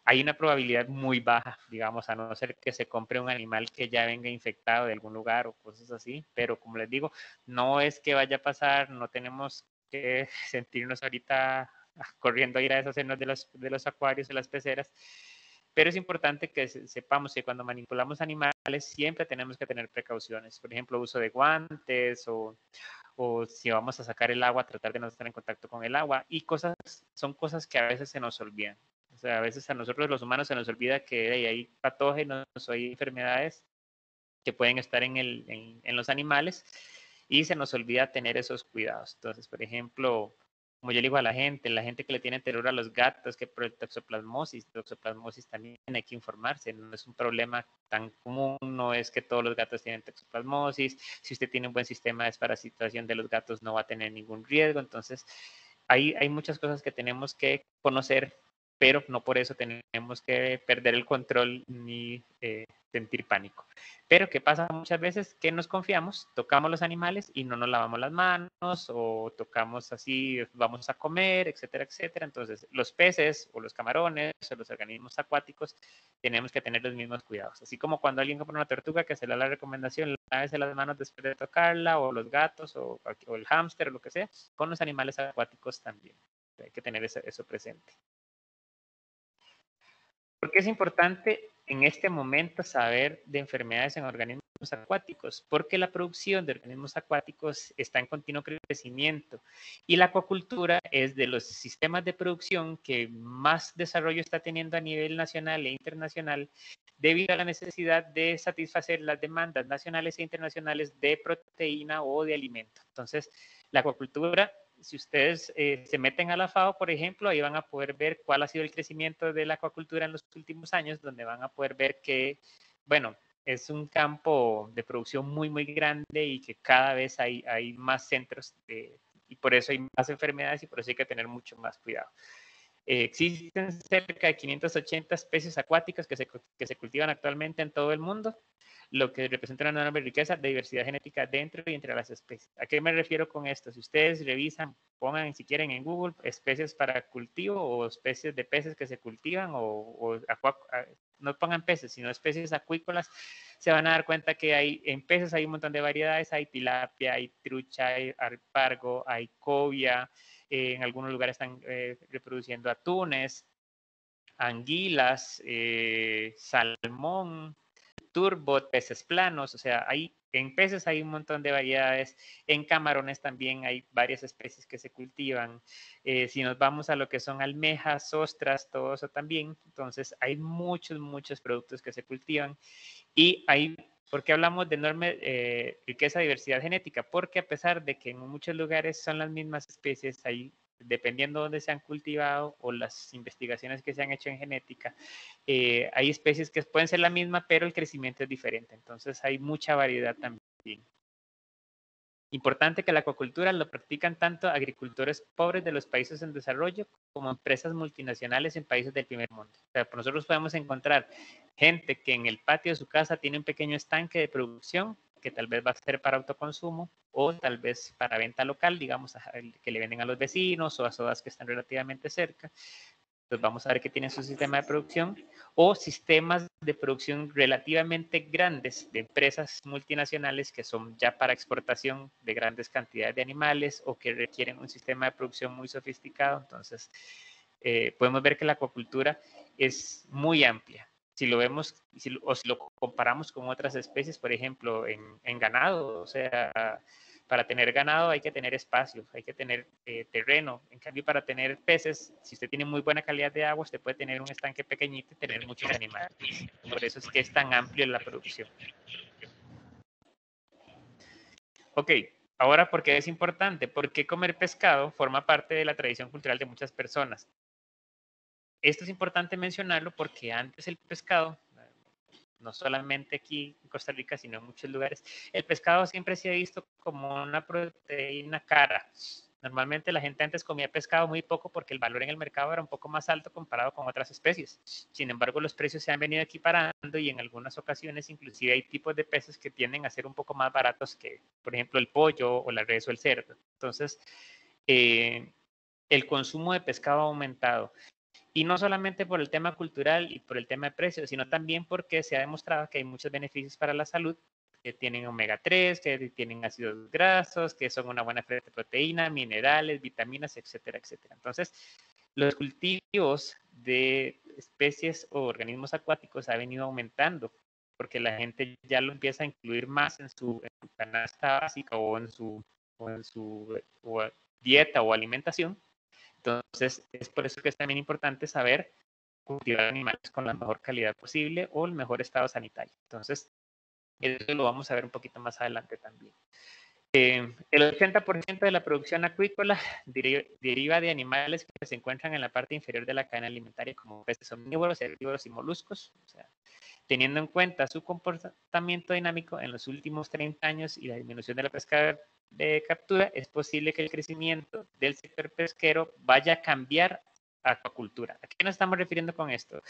[SPEAKER 2] hay una probabilidad muy baja, digamos, a no ser que se compre un animal que ya venga infectado de algún lugar o cosas así, pero como les digo, no es que vaya a pasar, no tenemos que sentirnos ahorita corriendo a ir a deshacernos de los acuarios, de las peceras, pero es importante que sepamos que cuando manipulamos animales siempre tenemos que tener precauciones, por ejemplo, uso de guantes o si vamos a sacar el agua, tratar de no estar en contacto con el agua y son cosas que a veces se nos olvidan. O sea, a veces a nosotros los humanos se nos olvida que hay patógenos o hay enfermedades que pueden estar en los animales y se nos olvida tener esos cuidados. Entonces, por ejemplo, como yo le digo a la gente que le tiene terror a los gatos, que por el toxoplasmosis también hay que informarse, no es un problema tan común, no es que todos los gatos tienen toxoplasmosis, si usted tiene un buen sistema de desparasitación de los gatos no va a tener ningún riesgo, entonces hay muchas cosas que tenemos que conocer, pero no por eso tenemos que perder el control ni sentir pánico. Pero ¿qué pasa muchas veces? Que nos confiamos, tocamos los animales y no nos lavamos las manos o tocamos así, vamos a comer, etcétera, etcétera. Entonces, los peces o los camarones o los organismos acuáticos tenemos que tener los mismos cuidados. Así como cuando alguien compra una tortuga que se le da la recomendación, lávese las manos después de tocarla, o los gatos o el hámster o lo que sea, con los animales acuáticos también. Hay que tener eso presente. ¿Por qué es importante en este momento saber de enfermedades en organismos acuáticos? Porque la producción de organismos acuáticos está en continuo crecimiento y la acuacultura es de los sistemas de producción que más desarrollo está teniendo a nivel nacional e internacional debido a la necesidad de satisfacer las demandas nacionales e internacionales de proteína o de alimento. Entonces, la acuacultura, si ustedes se meten a la FAO, por ejemplo, ahí van a poder ver cuál ha sido el crecimiento de la acuacultura en los últimos años, donde van a poder ver que, bueno, es un campo de producción muy, muy grande y que cada vez hay más centros y por eso hay más enfermedades y por eso hay que tener mucho más cuidado. Existen cerca de 580 especies acuáticas que se cultivan actualmente en todo el mundo, lo que representa una enorme riqueza de diversidad genética dentro y entre las especies. ¿A qué me refiero con esto? Si ustedes revisan, pongan si quieren en Google especies para cultivo o especies de peces que se cultivan no pongan peces, sino especies acuícolas, se van a dar cuenta que en peces hay un montón de variedades, hay tilapia, hay trucha, hay arpargo, hay cobia, en algunos lugares están reproduciendo atunes, anguilas, salmón, turbot, peces planos, o sea, en peces hay un montón de variedades, en camarones también hay varias especies que se cultivan, si nos vamos a lo que son almejas, ostras, todo eso también, entonces hay muchos, muchos productos que se cultivan y ¿por qué hablamos de enorme riqueza de diversidad genética? Porque a pesar de que en muchos lugares son las mismas especies, dependiendo de dónde se han cultivado o las investigaciones que se han hecho en genética, hay especies que pueden ser la misma, pero el crecimiento es diferente. Entonces hay mucha variedad también. Importante que la acuacultura lo practican tanto agricultores pobres de los países en desarrollo como empresas multinacionales en países del primer mundo. O sea, nosotros podemos encontrar gente que en el patio de su casa tiene un pequeño estanque de producción que tal vez va a ser para autoconsumo o tal vez para venta local, digamos, que le venden a los vecinos o a zonas que están relativamente cerca. Entonces vamos a ver que tienen su sistema de producción o sistemas de producción relativamente grandes de empresas multinacionales que son ya para exportación de grandes cantidades de animales o que requieren un sistema de producción muy sofisticado. Entonces, podemos ver que la acuacultura es muy amplia. Si lo vemos o si lo comparamos con otras especies, por ejemplo, en ganado, o sea, Para tener ganado hay que tener espacio, hay que tener terreno. En cambio, para tener peces, si usted tiene muy buena calidad de agua, usted puede tener un estanque pequeñito y tener muchos animales. Por eso es que es tan amplio la producción. Ok, ahora, ¿por qué es importante? Porque comer pescado forma parte de la tradición cultural de muchas personas. Esto es importante mencionarlo porque antes el pescado, no solamente aquí en Costa Rica, sino en muchos lugares, el pescado siempre se ha visto como una proteína cara. Normalmente la gente antes comía pescado muy poco porque el valor en el mercado era un poco más alto comparado con otras especies. Sin embargo, los precios se han venido equiparando y en algunas ocasiones inclusive hay tipos de peces que tienden a ser un poco más baratos que, por ejemplo, el pollo o la res o el cerdo. Entonces, el consumo de pescado ha aumentado. Y no solamente por el tema cultural y por el tema de precios, sino también porque se ha demostrado que hay muchos beneficios para la salud, que tienen omega 3, que tienen ácidos grasos, que son una buena fuente de proteína, minerales, vitaminas, etcétera, etcétera. Entonces, los cultivos de especies o organismos acuáticos ha venido aumentando porque la gente ya lo empieza a incluir más en su canasta básica o en su dieta o alimentación. Entonces, es por eso que es también importante saber cultivar animales con la mejor calidad posible o el mejor estado sanitario. Entonces, eso lo vamos a ver un poquito más adelante también. El 80% de la producción acuícola deriva de animales que se encuentran en la parte inferior de la cadena alimentaria, como peces omnívoros, herbívoros y moluscos. O sea, teniendo en cuenta su comportamiento dinámico en los últimos 30 años y la disminución de la pesca de captura, es posible que el crecimiento del sector pesquero vaya a cambiar a acuacultura. ¿A qué nos estamos refiriendo con esto?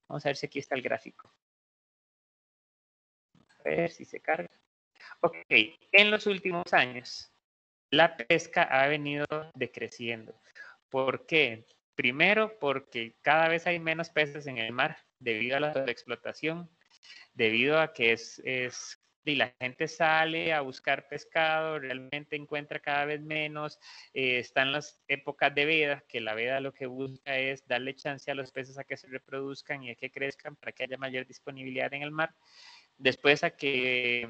[SPEAKER 2] Vamos a ver si aquí está el gráfico. A ver si se carga. Ok, en los últimos años, la pesca ha venido decreciendo. ¿Por qué? Primero, porque cada vez hay menos peces en el mar debido a la sobreexplotación, debido a que y la gente sale a buscar pescado, realmente encuentra cada vez menos, están las épocas de veda, que la veda lo que busca es darle chance a los peces a que se reproduzcan y a que crezcan para que haya mayor disponibilidad en el mar. Después a que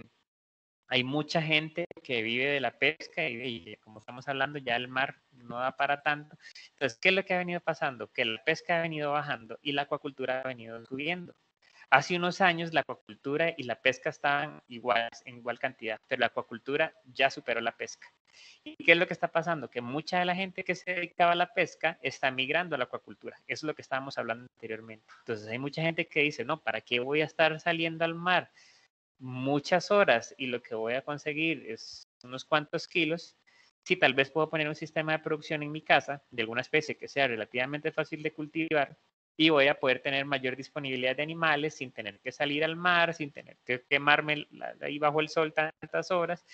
[SPEAKER 2] hay mucha gente que vive de la pesca y como estamos hablando ya el mar no da para tanto. Entonces, ¿qué es lo que ha venido pasando? Que la pesca ha venido bajando y la acuacultura ha venido subiendo. Hace unos años la acuacultura y la pesca estaban iguales, en igual cantidad, pero la acuacultura ya superó la pesca. ¿Y qué es lo que está pasando? Que mucha de la gente que se dedicaba a la pesca está migrando a la acuacultura. Eso es lo que estábamos hablando anteriormente. Entonces hay mucha gente que dice, no, ¿para qué voy a estar saliendo al mar muchas horas y lo que voy a conseguir es unos cuantos kilos? Sí, tal vez puedo poner un sistema de producción en mi casa de alguna especie que sea relativamente fácil de cultivar y voy a poder tener mayor disponibilidad de animales sin tener que salir al mar, sin tener que quemarme ahí bajo el sol tantas horas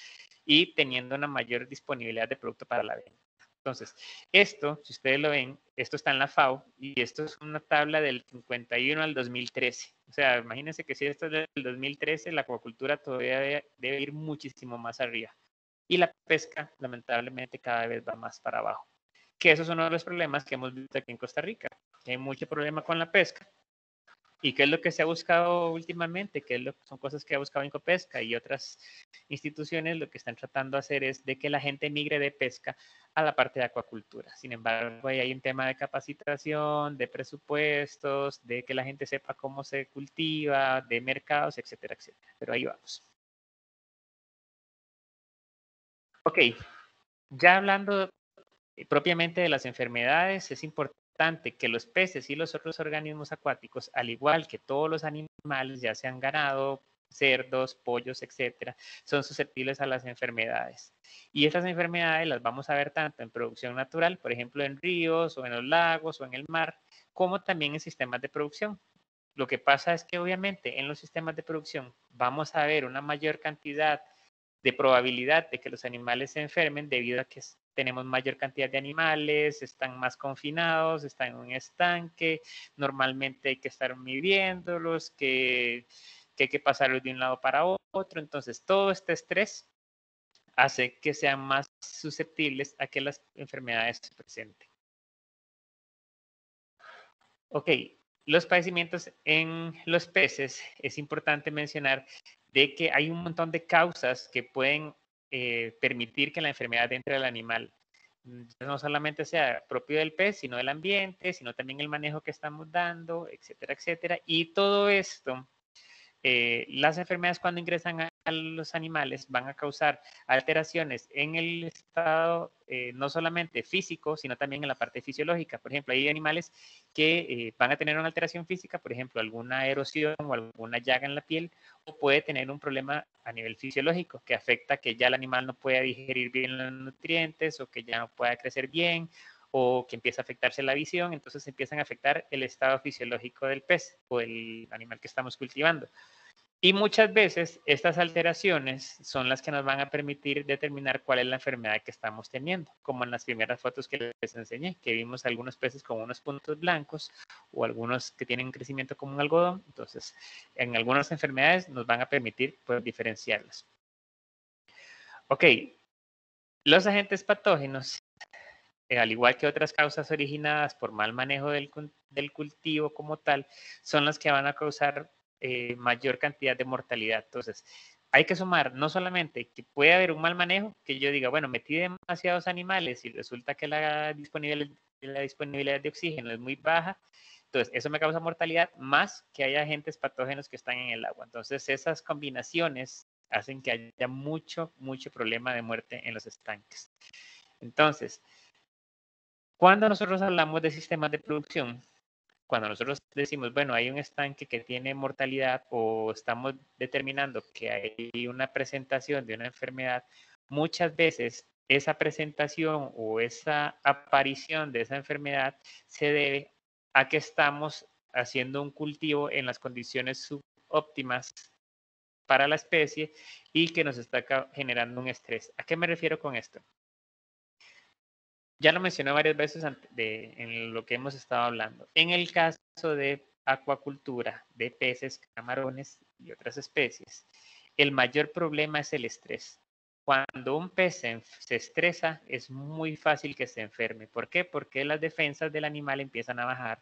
[SPEAKER 2] y teniendo una mayor disponibilidad de producto para la venta. Entonces, esto, si ustedes lo ven, esto está en la FAO y esto es una tabla del 51 al 2013. O sea, imagínense que si esto es del 2013, la acuacultura todavía debe ir muchísimo más arriba. Y la pesca, lamentablemente, cada vez va más para abajo. Que eso es uno de los problemas que hemos visto aquí en Costa Rica. Que hay mucho problema con la pesca. ¿Y qué es lo que se ha buscado últimamente? Son cosas que ha buscado Incopesca y otras instituciones. Lo que están tratando de hacer es de que la gente migre de pesca a la parte de acuacultura. Sin embargo, ahí hay un tema de capacitación, de presupuestos, de que la gente sepa cómo se cultiva, de mercados, etcétera, etcétera. Pero ahí vamos. Ok, ya hablando propiamente de las enfermedades, es importante que los peces y los otros organismos acuáticos, al igual que todos los animales, ya sean ganado, cerdos, pollos, etcétera, son susceptibles a las enfermedades. Y estas enfermedades las vamos a ver tanto en producción natural, por ejemplo, en ríos o en los lagos o en el mar, como también en sistemas de producción. Lo que pasa es que obviamente en los sistemas de producción vamos a ver una mayor cantidad de probabilidad de que los animales se enfermen debido a que tenemos mayor cantidad de animales, están más confinados, están en un estanque, normalmente hay que estar midiéndolos, que hay que pasarlos de un lado para otro. Entonces, todo este estrés hace que sean más susceptibles a que las enfermedades se presenten. Ok, los padecimientos en los peces, es importante mencionar de que hay un montón de causas que pueden permitir que la enfermedad entre al animal. No solamente sea propio del pez, sino del ambiente, sino también el manejo que estamos dando, etcétera, etcétera. Y todo esto, las enfermedades cuando ingresan a los animales van a causar alteraciones en el estado no solamente físico, sino también en la parte fisiológica. Por ejemplo, hay animales que van a tener una alteración física, por ejemplo, alguna erosión o alguna llaga en la piel, o puede tener un problema a nivel fisiológico que afecta que ya el animal no pueda digerir bien los nutrientes o que ya no pueda crecer bien o que empieza a afectarse la visión, entonces empiezan a afectar el estado fisiológico del pez o el animal que estamos cultivando. Y muchas veces estas alteraciones son las que nos van a permitir determinar cuál es la enfermedad que estamos teniendo, como en las primeras fotos que les enseñé, que vimos algunos peces con unos puntos blancos o algunos que tienen crecimiento como un algodón. Entonces, en algunas enfermedades nos van a permitir pues, diferenciarlas. Ok, los agentes patógenos, al igual que otras causas originadas por mal manejo del cultivo como tal, son las que van a causar mayor cantidad de mortalidad. Entonces, hay que sumar no solamente que puede haber un mal manejo, que yo diga, bueno, metí demasiados animales y resulta que la disponibilidad de oxígeno es muy baja, entonces eso me causa mortalidad, más que haya agentes patógenos que están en el agua. Entonces, esas combinaciones hacen que haya mucho problema de muerte en los estanques. Entonces, cuando nosotros hablamos de sistemas de producción, cuando nosotros decimos, bueno, hay un estanque que tiene mortalidad o estamos determinando que hay una presentación de una enfermedad, muchas veces esa presentación o esa aparición de esa enfermedad se debe a que estamos haciendo un cultivo en las condiciones subóptimas para la especie y que nos está generando un estrés. ¿A qué me refiero con esto? Ya lo mencioné varias veces en lo que hemos estado hablando. En el caso de acuacultura, de peces, camarones y otras especies, el mayor problema es el estrés. Cuando un pez se estresa, es muy fácil que se enferme. ¿Por qué? Porque las defensas del animal empiezan a bajar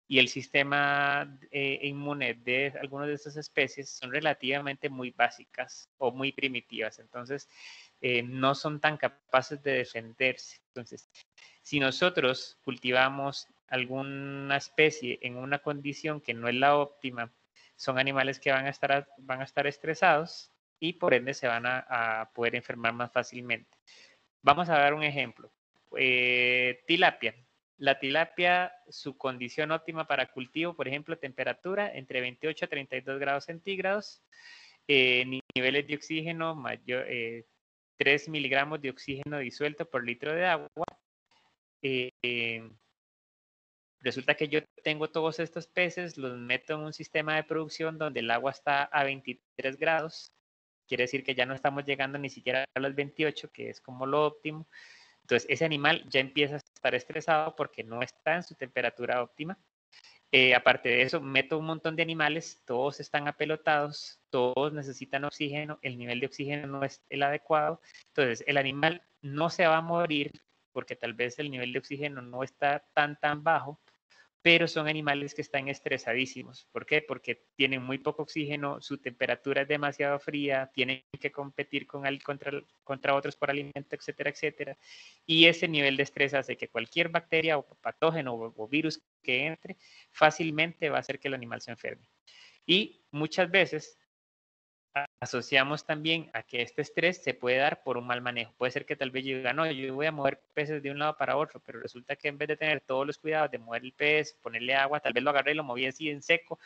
[SPEAKER 2] y el sistema inmune de algunas de estas especies son relativamente muy básicas o muy primitivas. Entonces, no son tan capaces de defenderse. Entonces, si nosotros cultivamos alguna especie en una condición que no es la óptima, son animales que van a estar estresados y por ende se van a poder enfermar más fácilmente. Vamos a dar un ejemplo. Tilapia. La tilapia, su condición óptima para cultivo, por ejemplo, temperatura entre 28 a 32 grados centígrados, niveles de oxígeno mayor, 3 miligramos de oxígeno disuelto por litro de agua. Resulta que yo tengo todos estos peces, los meto en un sistema de producción donde el agua está a 23 grados, quiere decir que ya no estamos llegando ni siquiera a los 28, que es como lo óptimo. Entonces, ese animal ya empieza a estar estresado porque no está en su temperatura óptima. Aparte de eso, meto un montón de animales, todos están apelotados, todos necesitan oxígeno, el nivel de oxígeno no es el adecuado. Entonces, el animal no se va a morir porque tal vez el nivel de oxígeno no está tan bajo, pero son animales que están estresadísimos. ¿Por qué? Porque tienen muy poco oxígeno, su temperatura es demasiado fría, tienen que competir contra otros por alimento, etcétera, etcétera. Y ese nivel de estrés hace que cualquier bacteria o patógeno o virus que entre fácilmente va a hacer que el animal se enferme. Y muchas veces asociamos también a que este estrés se puede dar por un mal manejo. Puede ser que tal vez yo diga, no, yo voy a mover peces de un lado para otro, pero resulta que en vez de tener todos los cuidados de mover el pez, ponerle agua, tal vez lo agarré y lo moví así en seco,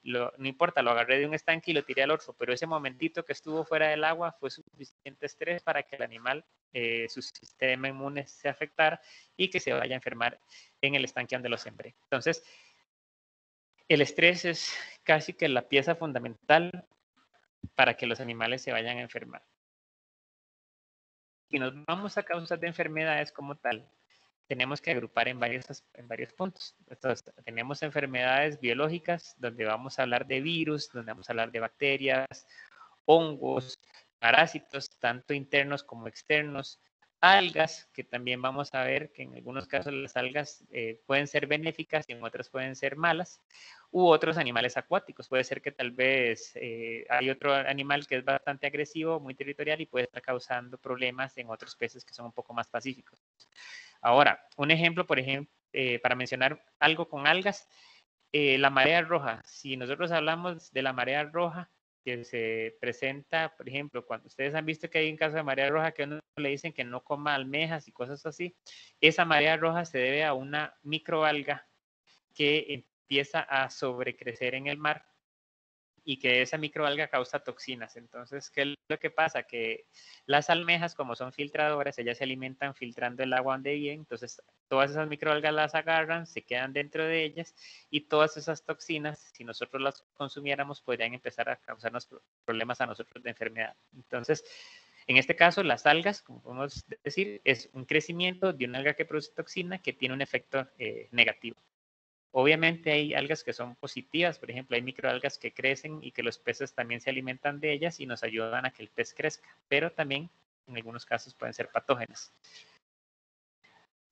[SPEAKER 2] no importa, lo agarré de un estanque y lo tiré al orzo, pero ese momentito que estuvo fuera del agua fue suficiente estrés para que el animal, su sistema inmune se afectara y que se vaya a enfermar en el estanque donde lo sembré. Entonces, el estrés es casi que la pieza fundamental para que los animales se vayan a enfermar. Si nos vamos a causas de enfermedades como tal, tenemos que agrupar en varios puntos. Entonces, tenemos enfermedades biológicas, donde vamos a hablar de virus, donde vamos a hablar de bacterias, hongos, parásitos, tanto internos como externos, algas, que también vamos a ver que en algunos casos las algas pueden ser benéficas y en otras pueden ser malas, u otros animales acuáticos. Puede ser que tal vez hay otro animal que es bastante agresivo, muy territorial y puede estar causando problemas en otros peces que son un poco más pacíficos. Ahora, un ejemplo, por ejemplo, para mencionar algo con algas, la marea roja. Si nosotros hablamos de la marea roja, que se presenta, por ejemplo, cuando ustedes han visto que hay un caso de marea roja que a uno le dicen que no coma almejas y cosas así, esa marea roja se debe a una microalga que empieza a sobrecrecer en el mar y que esa microalga causa toxinas. Entonces, ¿qué es lo que pasa? Que las almejas, como son filtradoras, ellas se alimentan filtrando el agua donde viven, entonces todas esas microalgas las agarran, se quedan dentro de ellas y todas esas toxinas, si nosotros las consumiéramos, podrían empezar a causarnos problemas a nosotros de enfermedad. Entonces, en este caso, las algas, como podemos decir, es un crecimiento de una alga que produce toxina que tiene un efecto negativo. Obviamente hay algas que son positivas, por ejemplo, hay microalgas que crecen y que los peces también se alimentan de ellas y nos ayudan a que el pez crezca, pero también en algunos casos pueden ser patógenas.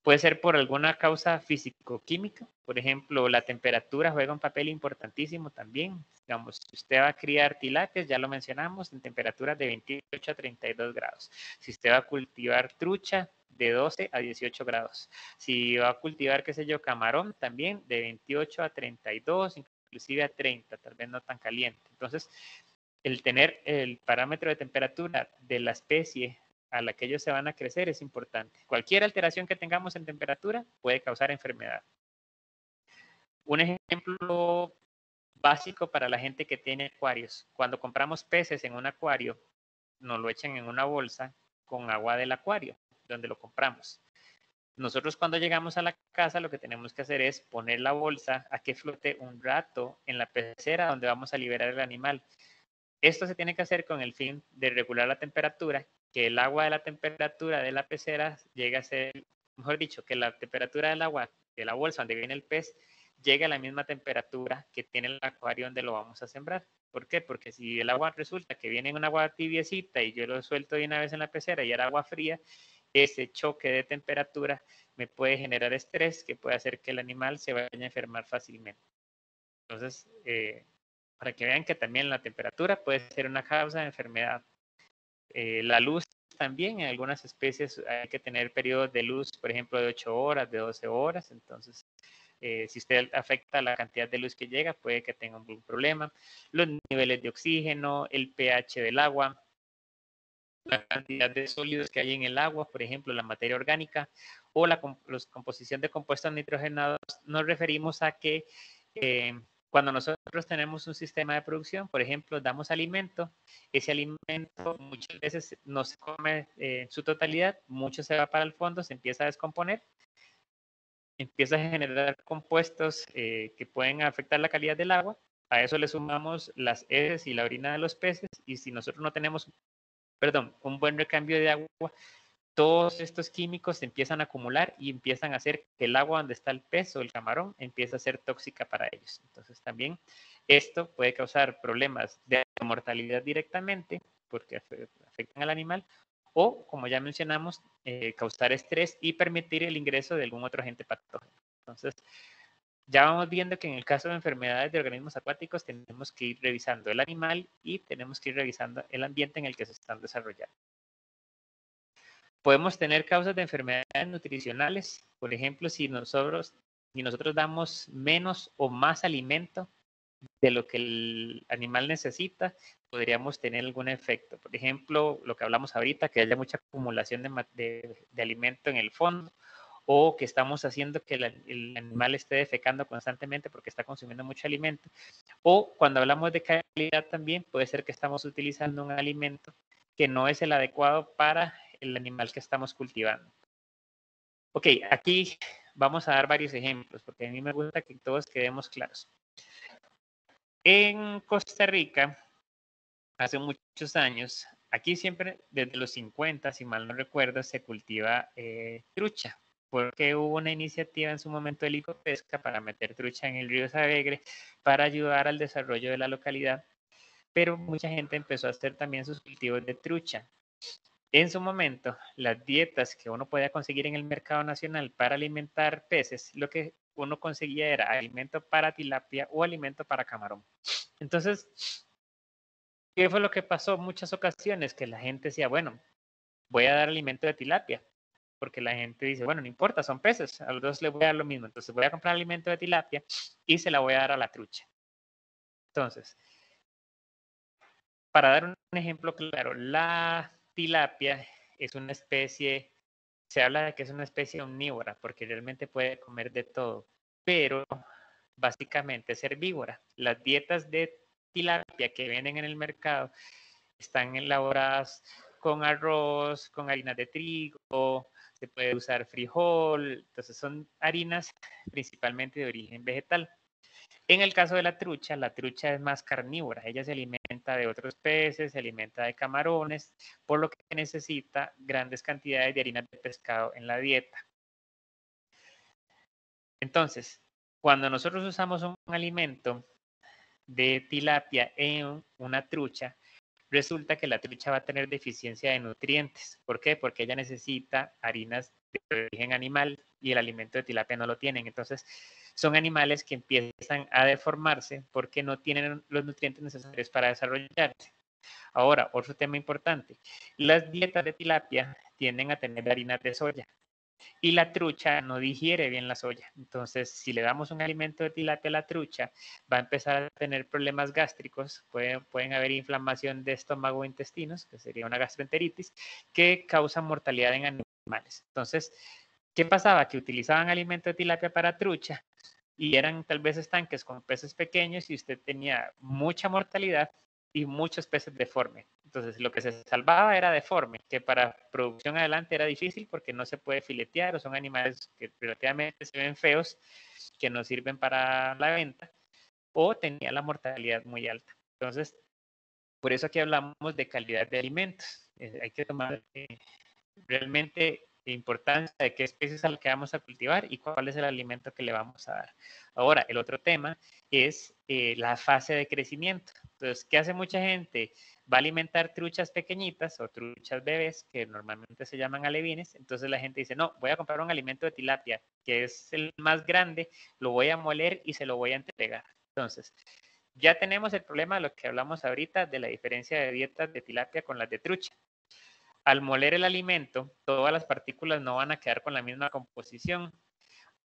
[SPEAKER 2] Puede ser por alguna causa físico-química, por ejemplo, la temperatura juega un papel importantísimo también. Digamos, si usted va a criar tilapias, ya lo mencionamos, en temperaturas de 28 a 32 grados. Si usted va a cultivar trucha, de 12 a 18 grados. Si va a cultivar, qué sé yo, camarón, también de 28 a 32, inclusive a 30, tal vez no tan caliente. Entonces, el tener el parámetro de temperatura de la especie a la que ellos se van a crecer es importante. Cualquier alteración que tengamos en temperatura puede causar enfermedad. Un ejemplo básico para la gente que tiene acuarios. Cuando compramos peces en un acuario, nos lo echan en una bolsa con agua del acuario, donde lo compramos. Nosotros cuando llegamos a la casa lo que tenemos que hacer es poner la bolsa a que flote un rato en la pecera donde vamos a liberar el animal. Esto se tiene que hacer con el fin de regular la temperatura, que el agua de la temperatura de la pecera llegue a ser, mejor dicho, que la temperatura del agua de la bolsa donde viene el pez llegue a la misma temperatura que tiene el acuario donde lo vamos a sembrar. ¿Por qué? Porque si el agua resulta que viene en un agua tibiecita y yo lo suelto de una vez en la pecera y era agua fría, ese choque de temperatura me puede generar estrés que puede hacer que el animal se vaya a enfermar fácilmente. Entonces, para que vean que también la temperatura puede ser una causa de enfermedad. La luz también, en algunas especies hay que tener periodos de luz, por ejemplo, de 8 horas, de 12 horas. Entonces, si usted afecta la cantidad de luz que llega, puede que tenga un problema. Los niveles de oxígeno, el pH del agua, la cantidad de sólidos que hay en el agua, por ejemplo, la materia orgánica o la composición de compuestos nitrogenados, nos referimos a que cuando nosotros tenemos un sistema de producción, por ejemplo, damos alimento, ese alimento muchas veces no se come en su totalidad, mucho se va para el fondo, se empieza a descomponer, empieza a generar compuestos que pueden afectar la calidad del agua. A eso le sumamos las heces y la orina de los peces, y si nosotros no tenemos un buen recambio de agua, todos estos químicos se empiezan a acumular y empiezan a hacer que el agua donde está el pez o el camarón empiece a ser tóxica para ellos. Entonces también esto puede causar problemas de mortalidad directamente porque afectan al animal o, como ya mencionamos, causar estrés y permitir el ingreso de algún otro agente patógeno. Entonces, ya vamos viendo que en el caso de enfermedades de organismos acuáticos tenemos que ir revisando el animal y tenemos que ir revisando el ambiente en el que se están desarrollando. Podemos tener causas de enfermedades nutricionales, por ejemplo, si nosotros damos menos o más alimento de lo que el animal necesita, podríamos tener algún efecto. Por ejemplo, lo que hablamos ahorita, que haya mucha acumulación de alimento en el fondo, o que estamos haciendo que el animal esté defecando constantemente porque está consumiendo mucho alimento. O cuando hablamos de calidad también, puede ser que estamos utilizando un alimento que no es el adecuado para el animal que estamos cultivando. Ok, aquí vamos a dar varios ejemplos, porque a mí me gusta que todos quedemos claros. En Costa Rica, hace muchos años, aquí siempre desde los 50, si mal no recuerdo, se cultiva trucha, porque hubo una iniciativa en su momento de Licopesca para meter trucha en el río Savegre para ayudar al desarrollo de la localidad, pero mucha gente empezó a hacer también sus cultivos de trucha. En su momento, las dietas que uno podía conseguir en el mercado nacional para alimentar peces, lo que uno conseguía era alimento para tilapia o alimento para camarón. Entonces, ¿qué fue lo que pasó en muchas ocasiones? Que la gente decía, bueno, voy a dar alimento de tilapia, porque la gente dice, bueno, no importa, son peces, a los dos les voy a dar lo mismo, entonces voy a comprar alimento de tilapia y se la voy a dar a la trucha. Entonces, para dar un ejemplo claro, la tilapia es una especie, se habla de que es una especie omnívora, porque realmente puede comer de todo, pero básicamente es herbívora. Las dietas de tilapia que venden en el mercado están elaboradas con arroz, con harinas de trigo, se puede usar frijol, entonces son harinas principalmente de origen vegetal. En el caso de la trucha es más carnívora, ella se alimenta de otros peces, se alimenta de camarones, por lo que necesita grandes cantidades de harinas de pescado en la dieta. Entonces, cuando nosotros usamos un alimento de tilapia en una trucha, resulta que la trucha va a tener deficiencia de nutrientes. ¿Por qué? Porque ella necesita harinas de origen animal y el alimento de tilapia no lo tienen. Entonces, son animales que empiezan a deformarse porque no tienen los nutrientes necesarios para desarrollarse. Ahora, otro tema importante. Las dietas de tilapia tienden a tener harinas de soya y la trucha no digiere bien la soya. Entonces, si le damos un alimento de tilapia a la trucha, va a empezar a tener problemas gástricos, pueden haber inflamación de estómago o intestinos, que sería una gastroenteritis, que causa mortalidad en animales. Entonces, ¿qué pasaba? Que utilizaban alimento de tilapia para trucha y eran tal vez estanques con peces pequeños y usted tenía mucha mortalidad y muchos peces deformes. Entonces, lo que se salvaba era deforme, que para producción adelante era difícil porque no se puede filetear o son animales que relativamente se ven feos, que no sirven para la venta, o tenía la mortalidad muy alta. Entonces, por eso aquí hablamos de calidad de alimentos. Hay que tomar realmente importancia de qué especies es la que vamos a cultivar y cuál es el alimento que le vamos a dar. Ahora, el otro tema es la fase de crecimiento. Entonces, ¿qué hace mucha gente? Va a alimentar truchas pequeñitas o truchas bebés, que normalmente se llaman alevines. Entonces la gente dice, no, voy a comprar un alimento de tilapia, que es el más grande, lo voy a moler y se lo voy a entregar. Entonces, ya tenemos el problema de lo que hablamos ahorita, de la diferencia de dietas de tilapia con las de trucha. Al moler el alimento, todas las partículas no van a quedar con la misma composición.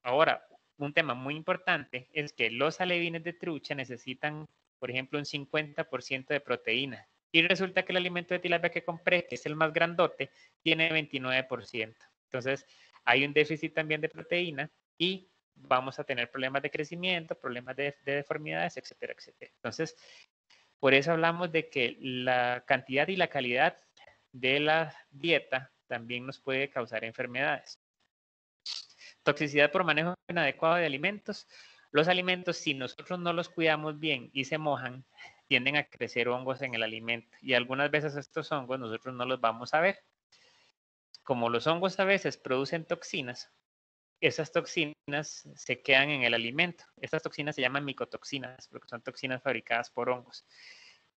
[SPEAKER 2] Ahora, un tema muy importante es que los alevines de trucha necesitan, por ejemplo, un 50% de proteína. Y resulta que el alimento de tilapia que compré, que es el más grandote, tiene 29%. Entonces, hay un déficit también de proteína y vamos a tener problemas de crecimiento, problemas de deformidades, etcétera, etcétera. Entonces, por eso hablamos de que la cantidad y la calidad de la dieta también nos puede causar enfermedades. Toxicidad por manejo inadecuado de alimentos. Los alimentos, si nosotros no los cuidamos bien y se mojan, tienden a crecer hongos en el alimento y algunas veces estos hongos nosotros no los vamos a ver. Como los hongos a veces producen toxinas, esas toxinas se quedan en el alimento. Estas toxinas se llaman micotoxinas porque son toxinas fabricadas por hongos.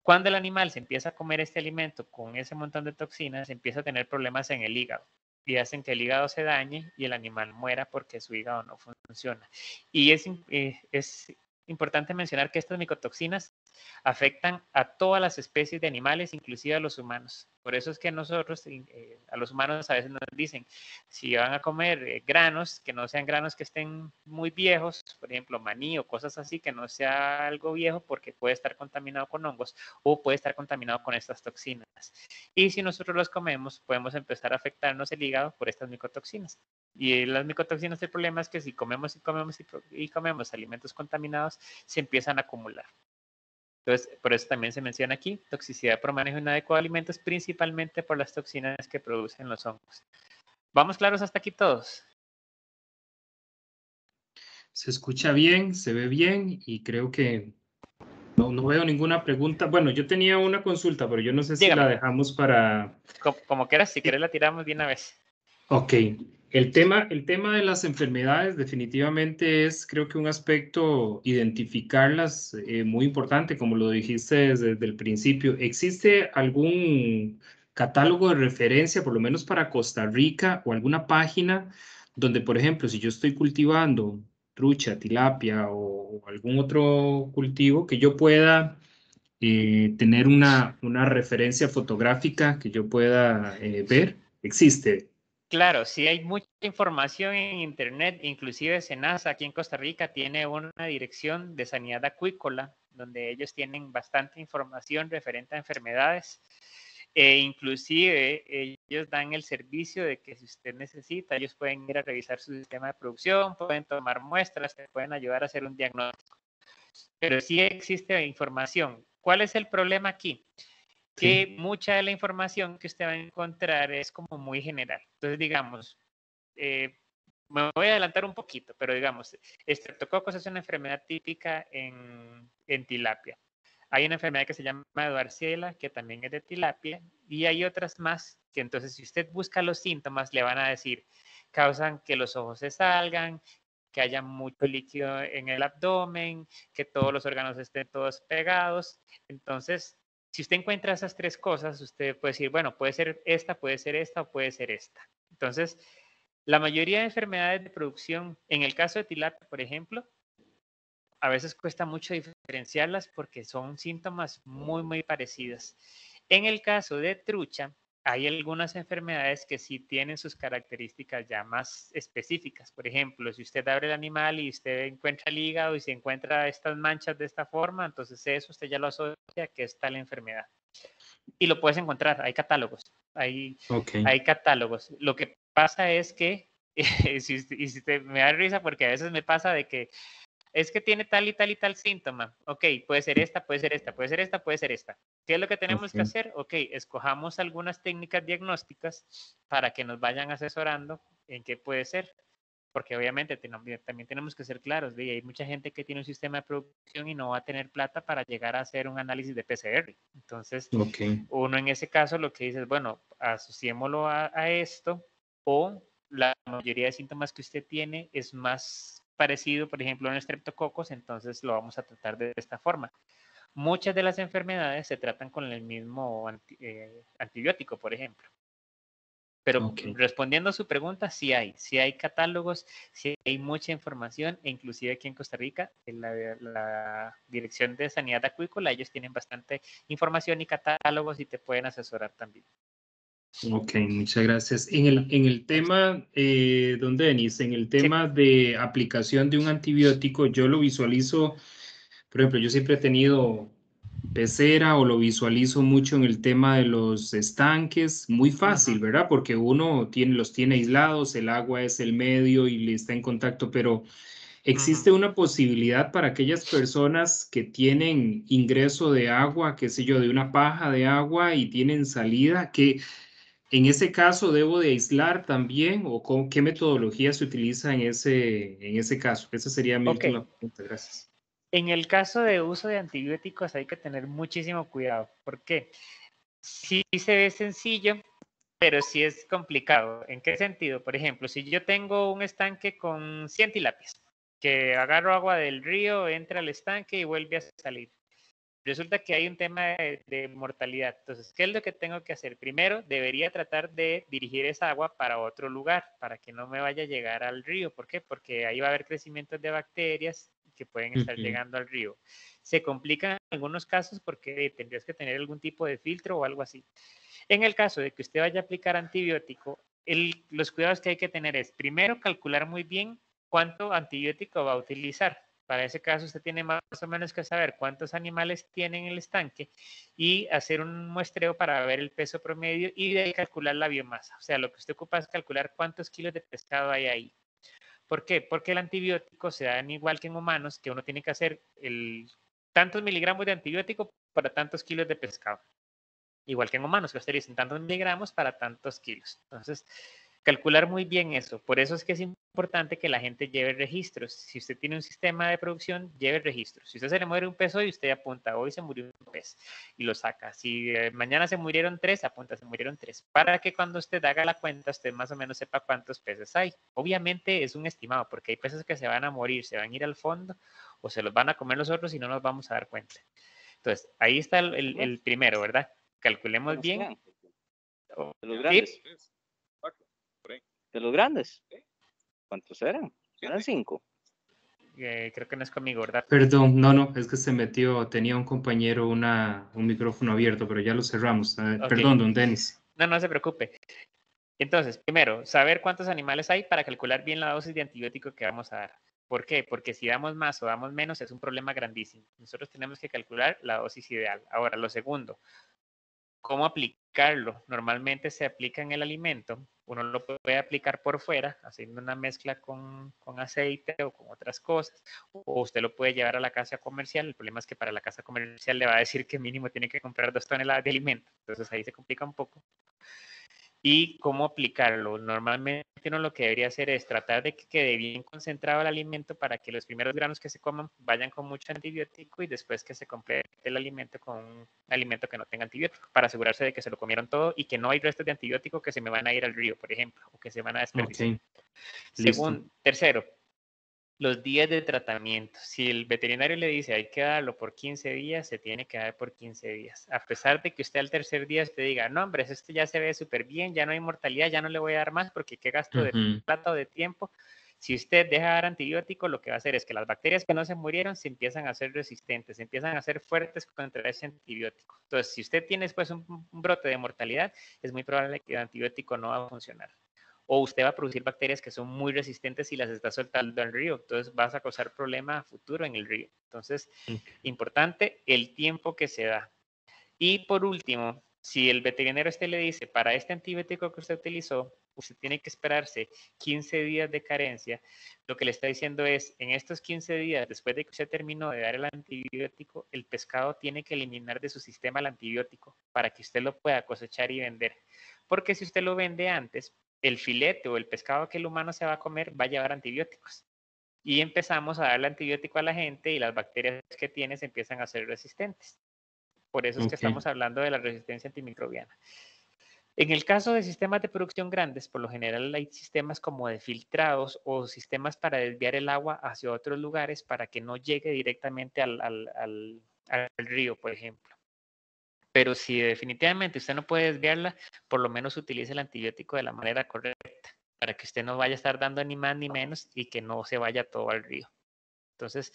[SPEAKER 2] Cuando el animal se empieza a comer este alimento con ese montón de toxinas, empieza a tener problemas en el hígado y hacen que el hígado se dañe y el animal muera porque su hígado no funciona. Y es importante mencionar que estas micotoxinas afectan a todas las especies de animales, inclusive a los humanos. Por eso es que nosotros, a los humanos a veces nos dicen, si van a comer granos, que no sean granos que estén muy viejos, por ejemplo, maní o cosas así, que no sea algo viejo porque puede estar contaminado con hongos o puede estar contaminado con estas toxinas. Y si nosotros los comemos, podemos empezar a afectarnos el hígado por estas micotoxinas. Y las micotoxinas, el problema es que si comemos y comemos alimentos contaminados, se empiezan a acumular. Entonces, por eso también se menciona aquí, toxicidad por manejo inadecuado de alimentos, principalmente por las toxinas que producen los hongos. ¿Vamos claros hasta aquí todos?
[SPEAKER 1] Se escucha bien, se ve bien y creo que no veo ninguna pregunta. Bueno, yo tenía una consulta, pero yo no sé si la
[SPEAKER 2] Dígame.
[SPEAKER 1] dejamos para...
[SPEAKER 2] Como quieras, si quieres la tiramos de una vez.
[SPEAKER 1] Ok, el tema de las enfermedades definitivamente es, creo que un aspecto, identificarlas muy importante, como lo dijiste desde el principio. ¿Existe catálogo de referencia, por lo menos para Costa Rica, o alguna página donde, por ejemplo, si yo estoy cultivando trucha, tilapia o algún otro cultivo, que yo pueda tener una referencia fotográfica que yo pueda ver? ¿Existe?
[SPEAKER 2] Claro, sí hay mucha información en Internet, inclusive SENASA aquí en Costa Rica tiene una dirección de sanidad acuícola donde ellos tienen bastante información referente a enfermedades e inclusive ellos dan el servicio de que si usted necesita, ellos pueden ir a revisar su sistema de producción, pueden tomar muestras, te pueden ayudar a hacer un diagnóstico. Pero sí existe información. ¿Cuál es el problema aquí?
[SPEAKER 1] Sí.
[SPEAKER 2] Que mucha de la información que usted va a encontrar es como muy general. Entonces, digamos, me voy a adelantar un poquito, pero digamos, estreptococos es una enfermedad típica en tilapia. Hay una enfermedad que se llama Edwardsella, que también es de tilapia, y hay otras más que entonces si usted busca los síntomas, le van a decir, causan que los ojos se salgan, que haya mucho líquido en el abdomen, que todos los órganos estén todos pegados. Entonces, si usted encuentra esas tres cosas, usted puede decir, bueno, puede ser esta o puede ser esta. Entonces, la mayoría de enfermedades de producción, en el caso de tilapia, por ejemplo, a veces cuesta mucho diferenciarlas porque son síntomas muy, muy parecidos. En el caso de trucha, hay algunas enfermedades que sí tienen sus características ya más específicas. Por ejemplo, si usted abre el animal y usted encuentra el hígado y se encuentra estas manchas de esta forma, entonces eso usted ya lo asocia que es tal enfermedad. Y lo puedes encontrar, hay catálogos,
[SPEAKER 1] Ok.
[SPEAKER 2] hay catálogos. Lo que pasa es que, si te, me da risa porque a veces me pasa de que es que tiene tal y tal y tal síntoma. Ok, puede ser esta, puede ser esta, puede ser esta, puede ser esta. ¿Qué es lo que tenemos que
[SPEAKER 1] Ok.
[SPEAKER 2] hacer? Ok, escojamos algunas técnicas diagnósticas para que nos vayan asesorando en qué puede ser. Porque obviamente también tenemos que ser claros, ¿ve? Hay mucha gente que tiene un sistema de producción y no va a tener plata para llegar a hacer un análisis de PCR. Entonces,
[SPEAKER 1] Ok.
[SPEAKER 2] uno en ese caso lo que dice es, bueno, asociémoslo a esto o la mayoría de síntomas que usted tiene es más parecido, por ejemplo, a un estreptococos, entonces lo vamos a tratar de esta forma. Muchas de las enfermedades se tratan con el mismo antibiótico, por ejemplo. Pero
[SPEAKER 1] Ok.
[SPEAKER 2] respondiendo a su pregunta, sí hay catálogos, sí hay mucha información, e inclusive aquí en Costa Rica, en la Dirección de Sanidad Acuícola, ellos tienen bastante información y catálogos y te pueden asesorar también.
[SPEAKER 1] Ok, muchas gracias. En el
[SPEAKER 2] Entonces,
[SPEAKER 1] tema, don Denis, en el
[SPEAKER 2] sí.
[SPEAKER 1] tema de aplicación de un antibiótico, yo lo visualizo, por ejemplo, yo siempre he tenido pecera o lo visualizo mucho en el tema de los estanques, muy fácil,
[SPEAKER 2] Ujú,
[SPEAKER 1] ¿verdad? Porque uno los tiene aislados, el agua es el medio y le está en contacto, pero
[SPEAKER 2] ujú.
[SPEAKER 1] existe una posibilidad para aquellas personas que tienen ingreso de agua, qué sé yo, de una paja de agua y tienen salida, que en ese caso, ¿debo de aislar también o qué metodología se utiliza en ese caso? Esa sería mi
[SPEAKER 2] Ok,
[SPEAKER 1] última pregunta. Gracias.
[SPEAKER 2] en el caso de uso de antibióticos hay que tener muchísimo cuidado. ¿Por qué? Sí se ve sencillo, pero sí es complicado. ¿En qué sentido? Por ejemplo, si yo tengo un estanque con 100 tilapias, que agarro agua del río, entra al estanque y vuelve a salir. Resulta que hay un tema de mortalidad. Entonces, ¿qué es lo que tengo que hacer? Primero, debería tratar de dirigir esa agua para otro lugar, para que no me vaya a llegar al río. ¿Por qué? Porque ahí va a haber crecimientos de bacterias que pueden estar
[SPEAKER 1] Ujú.
[SPEAKER 2] llegando al río. Se complican en algunos casos porque tendrías que tener algún tipo de filtro o algo así. En el caso de que usted vaya a aplicar antibiótico, los cuidados que hay que tener es, primero, calcular muy bien cuánto antibiótico va a utilizar. Para ese caso, usted tiene más o menos que saber cuántos animales tiene en el estanque y hacer un muestreo para ver el peso promedio y de ahí calcular la biomasa. O sea, lo que usted ocupa es calcular cuántos kilos de pescado hay ahí. ¿Por qué? Porque el antibiótico se da igual que en humanos, que uno tiene que hacer tantos miligramos de antibiótico para tantos kilos de pescado. Igual que en humanos, que usted dicen tantos miligramos para tantos kilos. Entonces, calcular muy bien eso. Por eso es que es importante que la gente lleve registros. Si usted tiene un sistema de producción, lleve registros. Si usted se le muere un pez hoy, usted apunta, hoy se murió un pez y lo saca. Si mañana se murieron tres, apunta, se murieron tres. Para que cuando usted haga la cuenta, usted más o menos sepa cuántos peces hay. Obviamente es un estimado, porque hay peces que se van a morir, se van a ir al fondo o se los van a comer los otros y no nos vamos a dar cuenta. Entonces, ahí está el primero, ¿verdad? Calculemos bien
[SPEAKER 3] De los grandes. De los grandes. ¿Cuántos eran? Eran 5.
[SPEAKER 2] Creo que no es conmigo, ¿verdad?
[SPEAKER 1] Perdón, no, es que se metió, tenía un compañero un micrófono abierto, pero ya lo cerramos.
[SPEAKER 2] Ok.
[SPEAKER 1] Perdón, don Denis.
[SPEAKER 2] No se preocupe. Entonces, primero, saber cuántos animales hay para calcular bien la dosis de antibiótico que vamos a dar. ¿Por qué? Porque si damos más o damos menos es un problema grandísimo. Nosotros tenemos que calcular la dosis ideal. Ahora, lo segundo, ¿cómo aplicarlo? Normalmente se aplica en el alimento. Uno lo puede aplicar por fuera, haciendo una mezcla con aceite o con otras cosas. O usted lo puede llevar a la casa comercial. El problema es que para la casa comercial le va a decir que mínimo tiene que comprar 2 toneladas de alimento. Entonces ahí se complica un poco. ¿Y cómo aplicarlo? Normalmente uno lo que debería hacer es tratar de que quede bien concentrado el alimento para que los primeros granos que se coman vayan con mucho antibiótico y después que se complete el alimento con un alimento que no tenga antibiótico, para asegurarse de que se lo comieron todo y que no hay restos de antibiótico que se me van a ir al río, por ejemplo, o que se van a desperdiciar.
[SPEAKER 1] Ok, listo.
[SPEAKER 2] Tercero, los días de tratamiento. Si el veterinario le dice hay que darlo por 15 días, se tiene que dar por 15 días. A pesar de que usted al tercer día usted diga, no, hombre, esto ya se ve súper bien, ya no hay mortalidad, ya no le voy a dar más porque qué gasto de plata o de tiempo. Si usted deja de dar antibiótico, lo que va a hacer es que las bacterias que no se murieron se empiezan a hacer resistentes, se empiezan a hacer fuertes contra ese antibiótico. Entonces, si usted tiene después un brote de mortalidad, es muy probable que el antibiótico no va a funcionar. O usted va a producir bacterias que son muy resistentes y las está soltando al río. Entonces vas a causar problema futuro en el río. Entonces, importante el tiempo que se da. Y por último, si el veterinario a usted le dice, para este antibiótico que usted utilizó, usted tiene que esperarse 15 días de carencia, lo que le está diciendo es, en estos 15 días, después de que usted terminó de dar el antibiótico, el pescado tiene que eliminar de su sistema el antibiótico para que usted lo pueda cosechar y vender. Porque si usted lo vende antes, el filete o el pescado que el humano se va a comer va a llevar antibióticos. Y empezamos a darle antibiótico a la gente y las bacterias que tiene se empiezan a hacer resistentes. Por eso es que estamos hablando de la resistencia antimicrobiana. En el caso de sistemas de producción grandes, por lo general hay sistemas como de filtrados o sistemas para desviar el agua hacia otros lugares para que no llegue directamente al río, por ejemplo. Pero si definitivamente usted no puede desviarla, por lo menos utilice el antibiótico de la manera correcta, para que usted no vaya a estar dando ni más ni menos y que no se vaya todo al río. Entonces,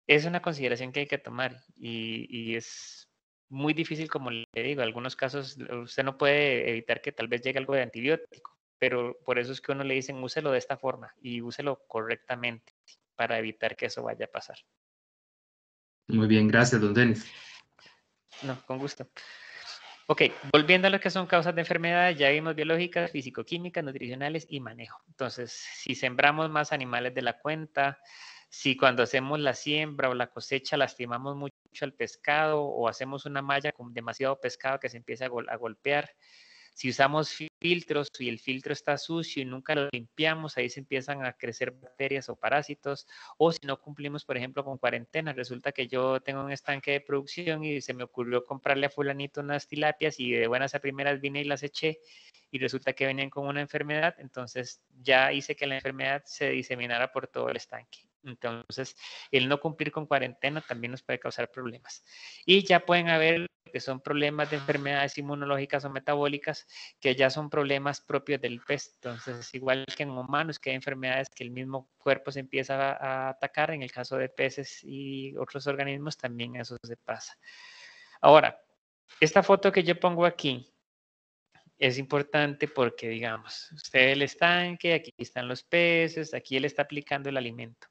[SPEAKER 2] es una consideración que hay que tomar y es muy difícil, como le digo, en algunos casos usted no puede evitar que tal vez llegue algo de antibiótico, pero por eso es que uno le dicen úselo de esta forma y úselo correctamente para evitar que eso vaya a pasar.
[SPEAKER 1] Muy bien, gracias, don Denis.
[SPEAKER 2] No, con gusto. Ok, volviendo a lo que son causas de enfermedad, ya vimos biológicas, físico-químicas, nutricionales y manejo. Entonces, si sembramos más animales de la cuenta, si cuando hacemos la siembra o la cosecha lastimamos mucho al pescado o hacemos una malla con demasiado pescado que se empieza a golpear, si usamos filtros y el filtro está sucio y nunca lo limpiamos, ahí se empiezan a crecer bacterias o parásitos. O si no cumplimos, por ejemplo, con cuarentena, resulta que yo tengo un estanque de producción y se me ocurrió comprarle a fulanito unas tilapias y de buenas a primeras vine y las eché y resulta que venían con una enfermedad, entonces ya hice que la enfermedad se diseminara por todo el estanque. Entonces, el no cumplir con cuarentena también nos puede causar problemas. Y ya pueden haber que son problemas de enfermedades inmunológicas o metabólicas, que ya son problemas propios del pez. Entonces, igual que en humanos, que hay enfermedades que el mismo cuerpo se empieza a atacar, en el caso de peces y otros organismos, también eso se pasa. Ahora, esta foto que yo pongo aquí es importante porque, digamos, usted ve el estanque, aquí están los peces, aquí él está aplicando el alimento.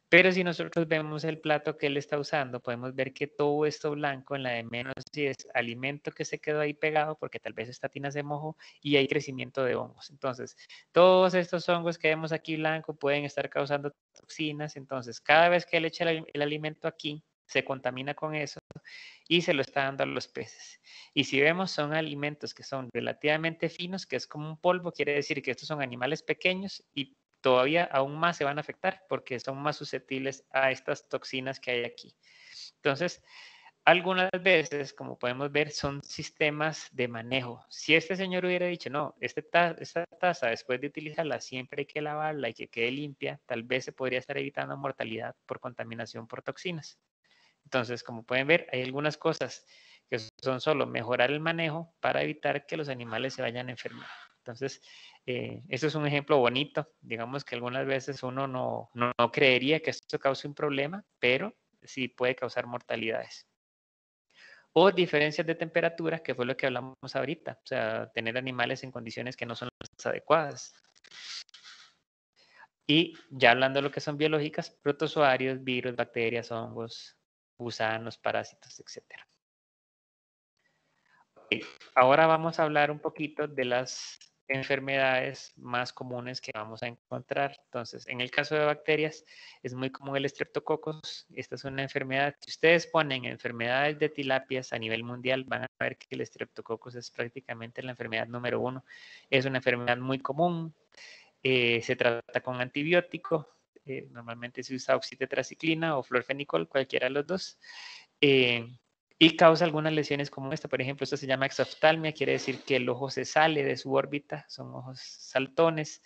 [SPEAKER 2] Pero si nosotros vemos el plato que él está usando, podemos ver que todo esto blanco en la de menos es alimento que se quedó ahí pegado porque tal vez esta tina se mojó y hay crecimiento de hongos. Entonces, todos estos hongos que vemos aquí blanco pueden estar causando toxinas. Entonces, cada vez que él echa el alimento aquí, se contamina con eso y se lo está dando a los peces. Y si vemos, son alimentos que son relativamente finos, que es como un polvo, quiere decir que estos son animales pequeños y todavía aún más se van a afectar porque son más susceptibles a estas toxinas que hay aquí. Entonces, algunas veces, como podemos ver, son sistemas de manejo. Si este señor hubiera dicho, no, esta taza después de utilizarla siempre hay que lavarla y que quede limpia, tal vez se podría estar evitando mortalidad por contaminación por toxinas. Entonces, como pueden ver, hay algunas cosas que son solo mejorar el manejo para evitar que los animales se vayan a enfermar. Entonces, eso es un ejemplo bonito. Digamos que algunas veces uno no creería que esto cause un problema, pero sí puede causar mortalidades. O diferencias de temperatura, que fue lo que hablamos ahorita. O sea, tener animales en condiciones que no son las adecuadas. Y ya hablando de lo que son biológicas, protozoarios, virus, bacterias, hongos, gusanos, parásitos, etc. Okay. Ahora vamos a hablar un poquito de las enfermedades más comunes que vamos a encontrar. Entonces, en el caso de bacterias, es muy común el Streptococcus. Esta es una enfermedad. Si ustedes ponen enfermedades de tilapias a nivel mundial, van a ver que el Streptococcus es prácticamente la enfermedad número 1. Es una enfermedad muy común. Se trata con antibiótico. Normalmente se usa oxitetraciclina o florfenicol, cualquiera de los dos. Y causa algunas lesiones como esta. Por ejemplo, esto se llama exoftalmia, quiere decir que el ojo se sale de su órbita, son ojos saltones,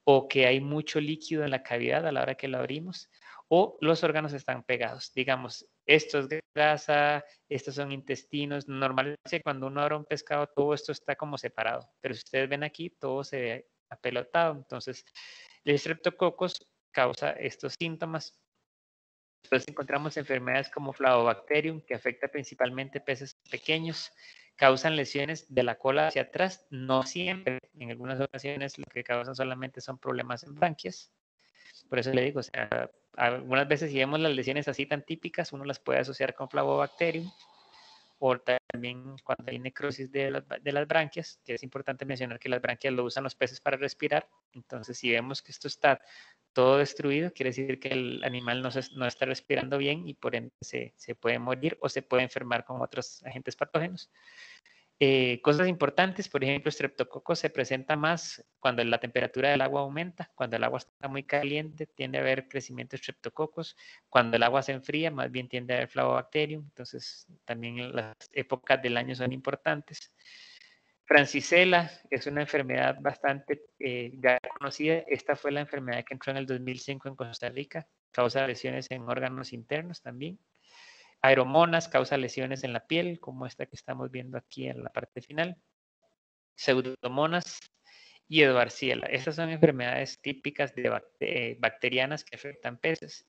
[SPEAKER 2] o que hay mucho líquido en la cavidad a la hora que lo abrimos, o los órganos están pegados. Digamos, esto es grasa, estos son intestinos. Normalmente cuando uno abre un pescado, todo esto está como separado, pero si ustedes ven aquí, todo se ve apelotado. Entonces, el Streptococcus causa estos síntomas. Después encontramos enfermedades como Flavobacterium, que afecta principalmente peces pequeños, causan lesiones de la cola hacia atrás, no siempre, en algunas ocasiones lo que causan solamente son problemas en branquias. Por eso le digo, o sea, algunas veces si vemos las lesiones así tan típicas, uno las puede asociar con Flavobacterium, o también cuando hay necrosis de las branquias, que es importante mencionar que las branquias lo usan los peces para respirar. Entonces, si vemos que esto está todo destruido, quiere decir que el animal no está respirando bien y por ende se puede morir o se puede enfermar con otros agentes patógenos. Cosas importantes, por ejemplo, Streptococcus se presenta más cuando la temperatura del agua aumenta. Cuando el agua está muy caliente, tiende a haber crecimiento de Streptococcus. Cuando el agua se enfría, más bien tiende a haber Flavobacterium. Entonces, también las épocas del año son importantes. Francisella es una enfermedad bastante ya conocida. Esta fue la enfermedad que entró en el 2005 en Costa Rica. Causa lesiones en órganos internos también. Aeromonas causa lesiones en la piel, como esta que estamos viendo aquí en la parte final. Pseudomonas y Edwardiella. Estas son enfermedades típicas bacterianas que afectan peces.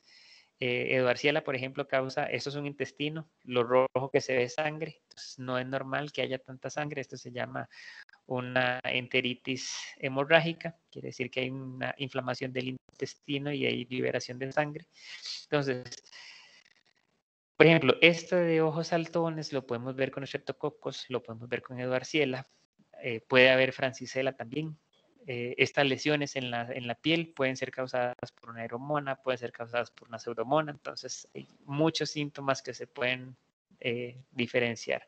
[SPEAKER 2] Edwardiella, por ejemplo, causa, esto es un intestino, lo rojo que se ve es sangre, entonces no es normal que haya tanta sangre, esto se llama una enteritis hemorrágica, quiere decir que hay una inflamación del intestino y hay liberación de sangre. Entonces, por ejemplo, esto de ojos saltones lo podemos ver con Streptococcus, lo podemos ver con Edwardiella, puede haber Francisella también. Estas lesiones en la piel pueden ser causadas por una aeromona, pueden ser causadas por una pseudomona, entonces hay muchos síntomas que se pueden diferenciar.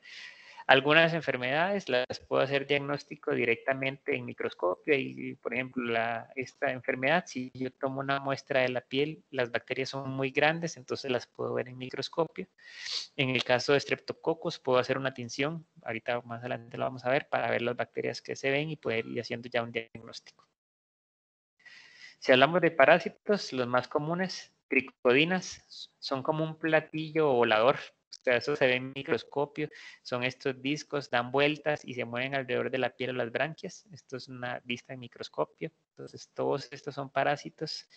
[SPEAKER 2] Algunas enfermedades las puedo hacer diagnóstico directamente en microscopio y, por ejemplo, esta enfermedad, si yo tomo una muestra de la piel, las bacterias son muy grandes, entonces las puedo ver en microscopio. En el caso de Streptococcus, puedo hacer una tinción, ahorita más adelante lo vamos a ver, para ver las bacterias que se ven y poder ir haciendo ya un diagnóstico. Si hablamos de parásitos, los más comunes, tricodinas, son como un platillo volador. O sea, eso se ve en microscopio. Son estos discos, dan vueltas y se mueven alrededor de la piel o las branquias. Esto es una vista en microscopio. Entonces, todos estos son parásitos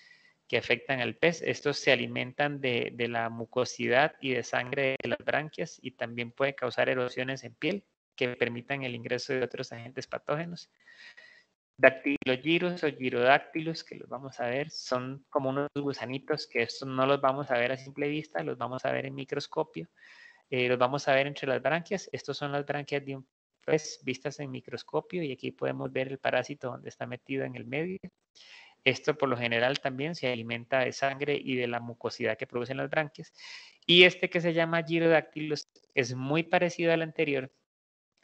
[SPEAKER 2] que afectan al pez. Estos se alimentan de la mucosidad y de sangre de las branquias y también puede causar erosiones en piel que permitan el ingreso de otros agentes patógenos. Dactilogyros o gyrodactylus, que los vamos a ver, son como unos gusanitos que estos no los vamos a ver a simple vista, los vamos a ver en microscopio, los vamos a ver entre las branquias. Estos son las branquias de un pez vistas en microscopio y aquí podemos ver el parásito donde está metido en el medio. Esto por lo general también se alimenta de sangre y de la mucosidad que producen las branquias. Y este que se llama Gyrodactylus es muy parecido al anterior.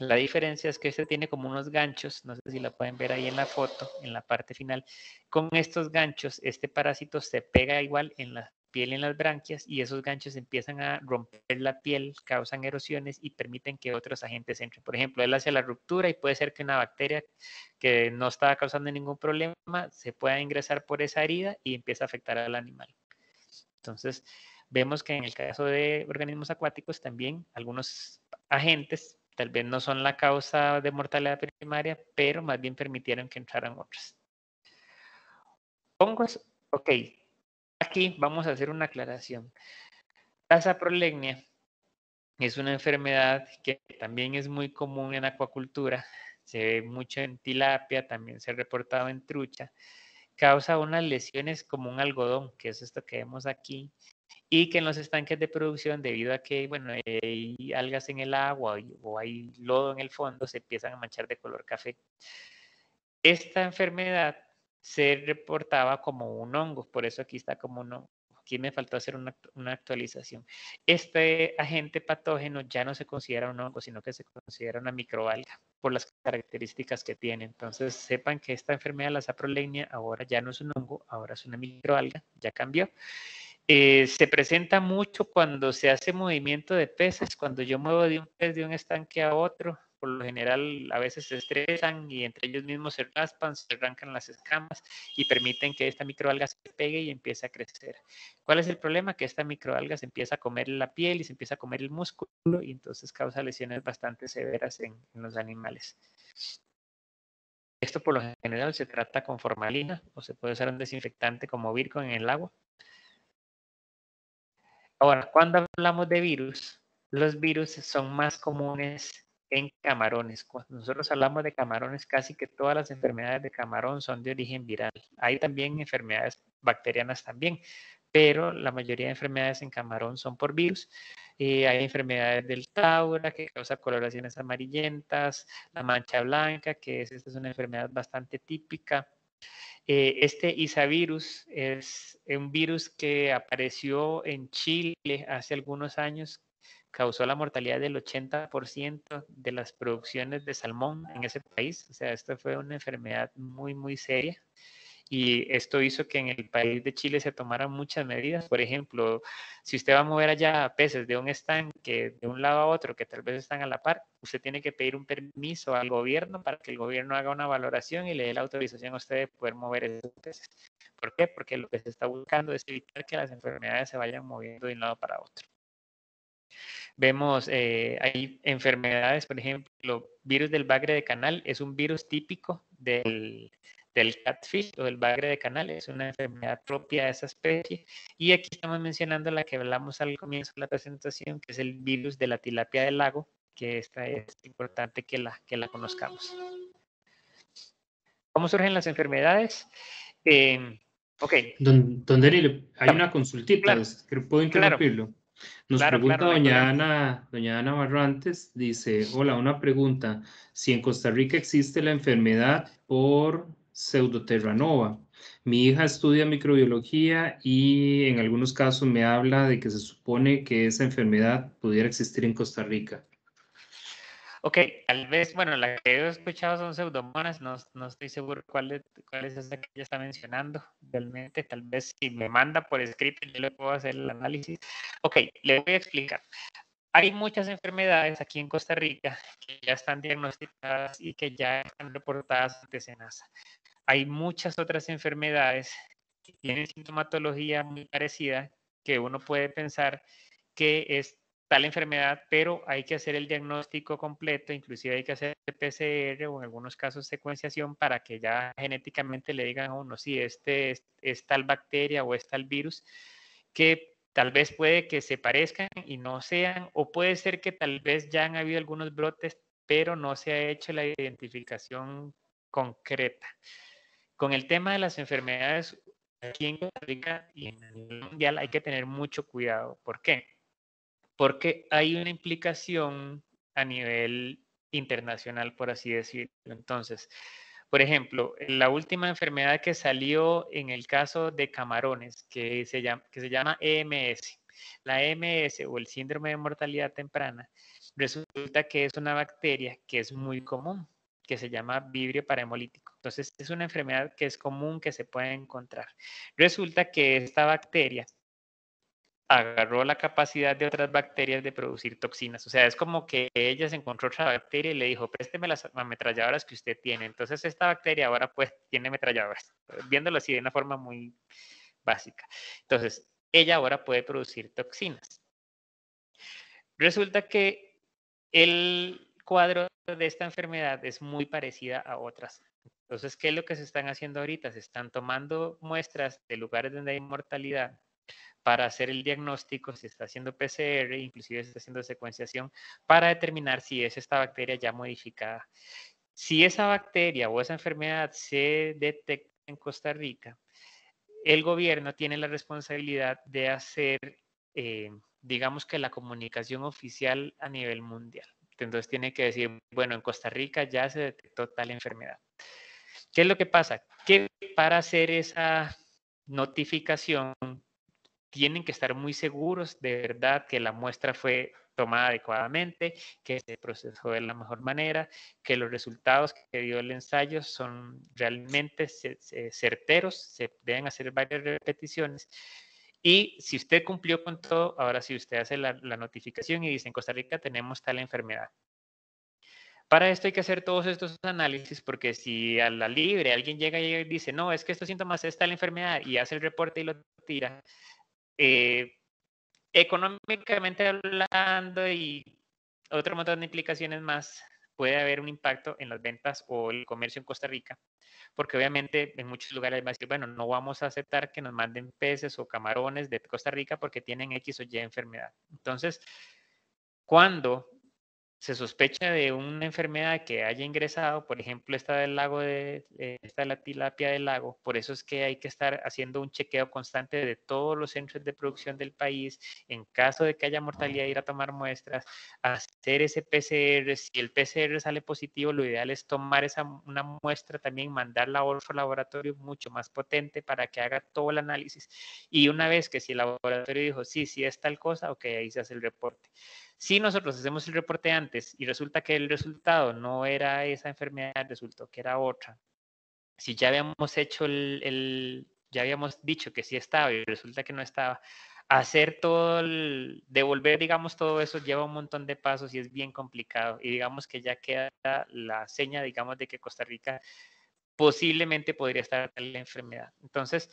[SPEAKER 2] La diferencia es que este tiene como unos ganchos, no sé si la pueden ver ahí en la foto, en la parte final. Con estos ganchos, este parásito se pega igual en la piel y en las branquias y esos ganchos empiezan a romper la piel, causan erosiones y permiten que otros agentes entren. Por ejemplo, él hace la ruptura y puede ser que una bacteria que no estaba causando ningún problema se pueda ingresar por esa herida y empieza a afectar al animal. Entonces, Vemos que en el caso de organismos acuáticos también algunos agentes tal vez no son la causa de mortalidad primaria, pero más bien permitieron que entraran otras. Hongos, ok. Aquí vamos a hacer una aclaración. La saprolegnia es una enfermedad que también es muy común en acuacultura. Se ve mucho en tilapia, también se ha reportado en trucha. Causa unas lesiones como un algodón, que es esto que vemos aquí, y que en los estanques de producción, debido a que bueno, hay algas en el agua o hay lodo en el fondo, se empiezan a manchar de color café. Esta enfermedad se reportaba como un hongo, por eso aquí está como un hongo. Aquí me faltó hacer una actualización. Este agente patógeno ya no se considera un hongo, sino que se considera una microalga por las características que tiene. Entonces, sepan que esta enfermedad, la saprolegnia, ahora ya no es un hongo, ahora es una microalga, ya cambió. Se presenta mucho cuando se hace movimiento de peces, cuando yo muevo de un pez de un estanque a otro, por lo general a veces se estresan y entre ellos mismos se raspan, se arrancan las escamas y permiten que esta microalga se pegue y empiece a crecer. ¿Cuál es el problema? Que esta microalga se empieza a comer la piel y se empieza a comer el músculo y entonces causa lesiones bastante severas en los animales. Esto por lo general se trata con formalina o se puede usar un desinfectante como Virco en el agua. Ahora, cuando hablamos de virus, los virus son más comunes en camarones. Cuando nosotros hablamos de camarones, casi que todas las enfermedades de camarón son de origen viral. Hay también enfermedades bacterianas también, pero la mayoría de enfermedades en camarón son por virus. Hay enfermedades del taura que causa coloraciones amarillentas, la mancha blanca, esta es una enfermedad bastante típica. Este Isavirus es un virus que apareció en Chile hace algunos años, causó la mortalidad del 80% de las producciones de salmón en ese país. O sea, esto fue una enfermedad muy, muy seria. Y esto hizo que en el país de Chile se tomaran muchas medidas. Por ejemplo, si usted va a mover allá peces de un estanque de un lado a otro que tal vez están a la par, usted tiene que pedir un permiso al gobierno para que el gobierno haga una valoración y le dé la autorización a usted de poder mover esos peces. ¿Por qué? Porque lo que se está buscando es evitar que las enfermedades se vayan moviendo de un lado para otro. Vemos, hay enfermedades, por ejemplo, virus del bagre de canal es un virus típico del catfish o del bagre de canal, es una enfermedad propia de esa especie. Y aquí estamos mencionando la que hablamos al comienzo de la presentación, que es el virus de la tilapia del lago, que esta es importante que la conozcamos. ¿Cómo surgen las enfermedades? Ok.
[SPEAKER 1] Don Denis, hay una consultita,
[SPEAKER 2] Claro,
[SPEAKER 1] ¿puedo interrumpirlo?
[SPEAKER 2] Claro.
[SPEAKER 1] Nos pregunta
[SPEAKER 2] no
[SPEAKER 1] doña Ana Barrantes, dice, hola, una pregunta. Si en Costa Rica existe la enfermedad por pseudoterranova. Mi hija estudia microbiología y en algunos casos me habla de que se supone que esa enfermedad pudiera existir en Costa Rica.
[SPEAKER 2] Ok, tal vez, bueno, la que he escuchado son pseudomonas, no estoy seguro cuál es esa que ella está mencionando realmente, tal vez si me manda por escrito yo le puedo hacer el análisis. Ok, le voy a explicar. Hay muchas enfermedades aquí en Costa Rica que ya están diagnosticadas y que ya están reportadas ante SENASA. Hay muchas otras enfermedades que tienen sintomatología muy parecida que uno puede pensar que es tal enfermedad, pero hay que hacer el diagnóstico completo, inclusive hay que hacer PCR o en algunos casos secuenciación para que ya genéticamente le digan a uno si este es tal bacteria o es tal virus, que tal vez puede que se parezcan y no sean, o puede ser que tal vez ya han habido algunos brotes, pero no se ha hecho la identificación concreta. Con el tema de las enfermedades, aquí en Costa Rica y en el nivel mundial hay que tener mucho cuidado. ¿Por qué? Porque hay una implicación a nivel internacional, por así decirlo. Entonces, por ejemplo, la última enfermedad que salió en el caso de camarones, que se llama EMS. La EMS o el síndrome de mortalidad temprana, resulta que es una bacteria que es muy común, que se llama Vibrio parahemolítico. Entonces, es una enfermedad que es común que se puede encontrar. Resulta que esta bacteria agarró la capacidad de otras bacterias de producir toxinas. O sea, es como que ella se encontró otra bacteria y le dijo, présteme las ametralladoras que usted tiene. Entonces, esta bacteria ahora pues tiene ametralladoras, viéndolo así de una forma muy básica. Entonces, ella ahora puede producir toxinas. Resulta que el cuadro de esta enfermedad es muy parecida a otras. Entonces, ¿qué es lo que se están haciendo ahorita? Se están tomando muestras de lugares donde hay mortalidad para hacer el diagnóstico, se está haciendo PCR, inclusive se está haciendo secuenciación para determinar si es esta bacteria ya modificada. Si esa bacteria o esa enfermedad se detecta en Costa Rica, el gobierno tiene la responsabilidad de hacer, digamos que la comunicación oficial a nivel mundial. Entonces tiene que decir, bueno, en Costa Rica ya se detectó tal enfermedad. ¿Qué es lo que pasa? Que para hacer esa notificación tienen que estar muy seguros de verdad que la muestra fue tomada adecuadamente, que se procesó de la mejor manera, que los resultados que dio el ensayo son realmente certeros, se deben hacer varias repeticiones. Y si usted cumplió con todo, ahora sí usted hace la notificación y dice, en Costa Rica tenemos tal enfermedad. Para esto hay que hacer todos estos análisis porque si a la libre alguien llega y dice, no, es que estos síntomas es tal enfermedad y hace el reporte y lo tira, económicamente hablando y otro montón de implicaciones más, puede haber un impacto en las ventas o el comercio en Costa Rica, porque obviamente en muchos lugares va a decir, bueno, no vamos a aceptar que nos manden peces o camarones de Costa Rica porque tienen X o Y enfermedad. Entonces, cuando se sospecha de una enfermedad que haya ingresado, por ejemplo, esta del lago esta de la tilapia del lago, por eso es que hay que estar haciendo un chequeo constante de todos los centros de producción del país, en caso de que haya mortalidad, ir a tomar muestras, hacer ese PCR, si el PCR sale positivo, lo ideal es tomar una muestra también, mandarla a otro laboratorio mucho más potente para que haga todo el análisis, y una vez que si el laboratorio dijo, sí, sí es tal cosa, ok, ahí se hace el reporte. Si nosotros hacemos el reporte antes y resulta que el resultado no era esa enfermedad, resultó que era otra. Si ya habíamos hecho ya habíamos dicho que sí estaba y resulta que no estaba, hacer todo devolver, digamos, todo eso lleva un montón de pasos y es bien complicado. Y digamos que ya queda la seña, digamos, de que Costa Rica posiblemente podría estar en la enfermedad. Entonces,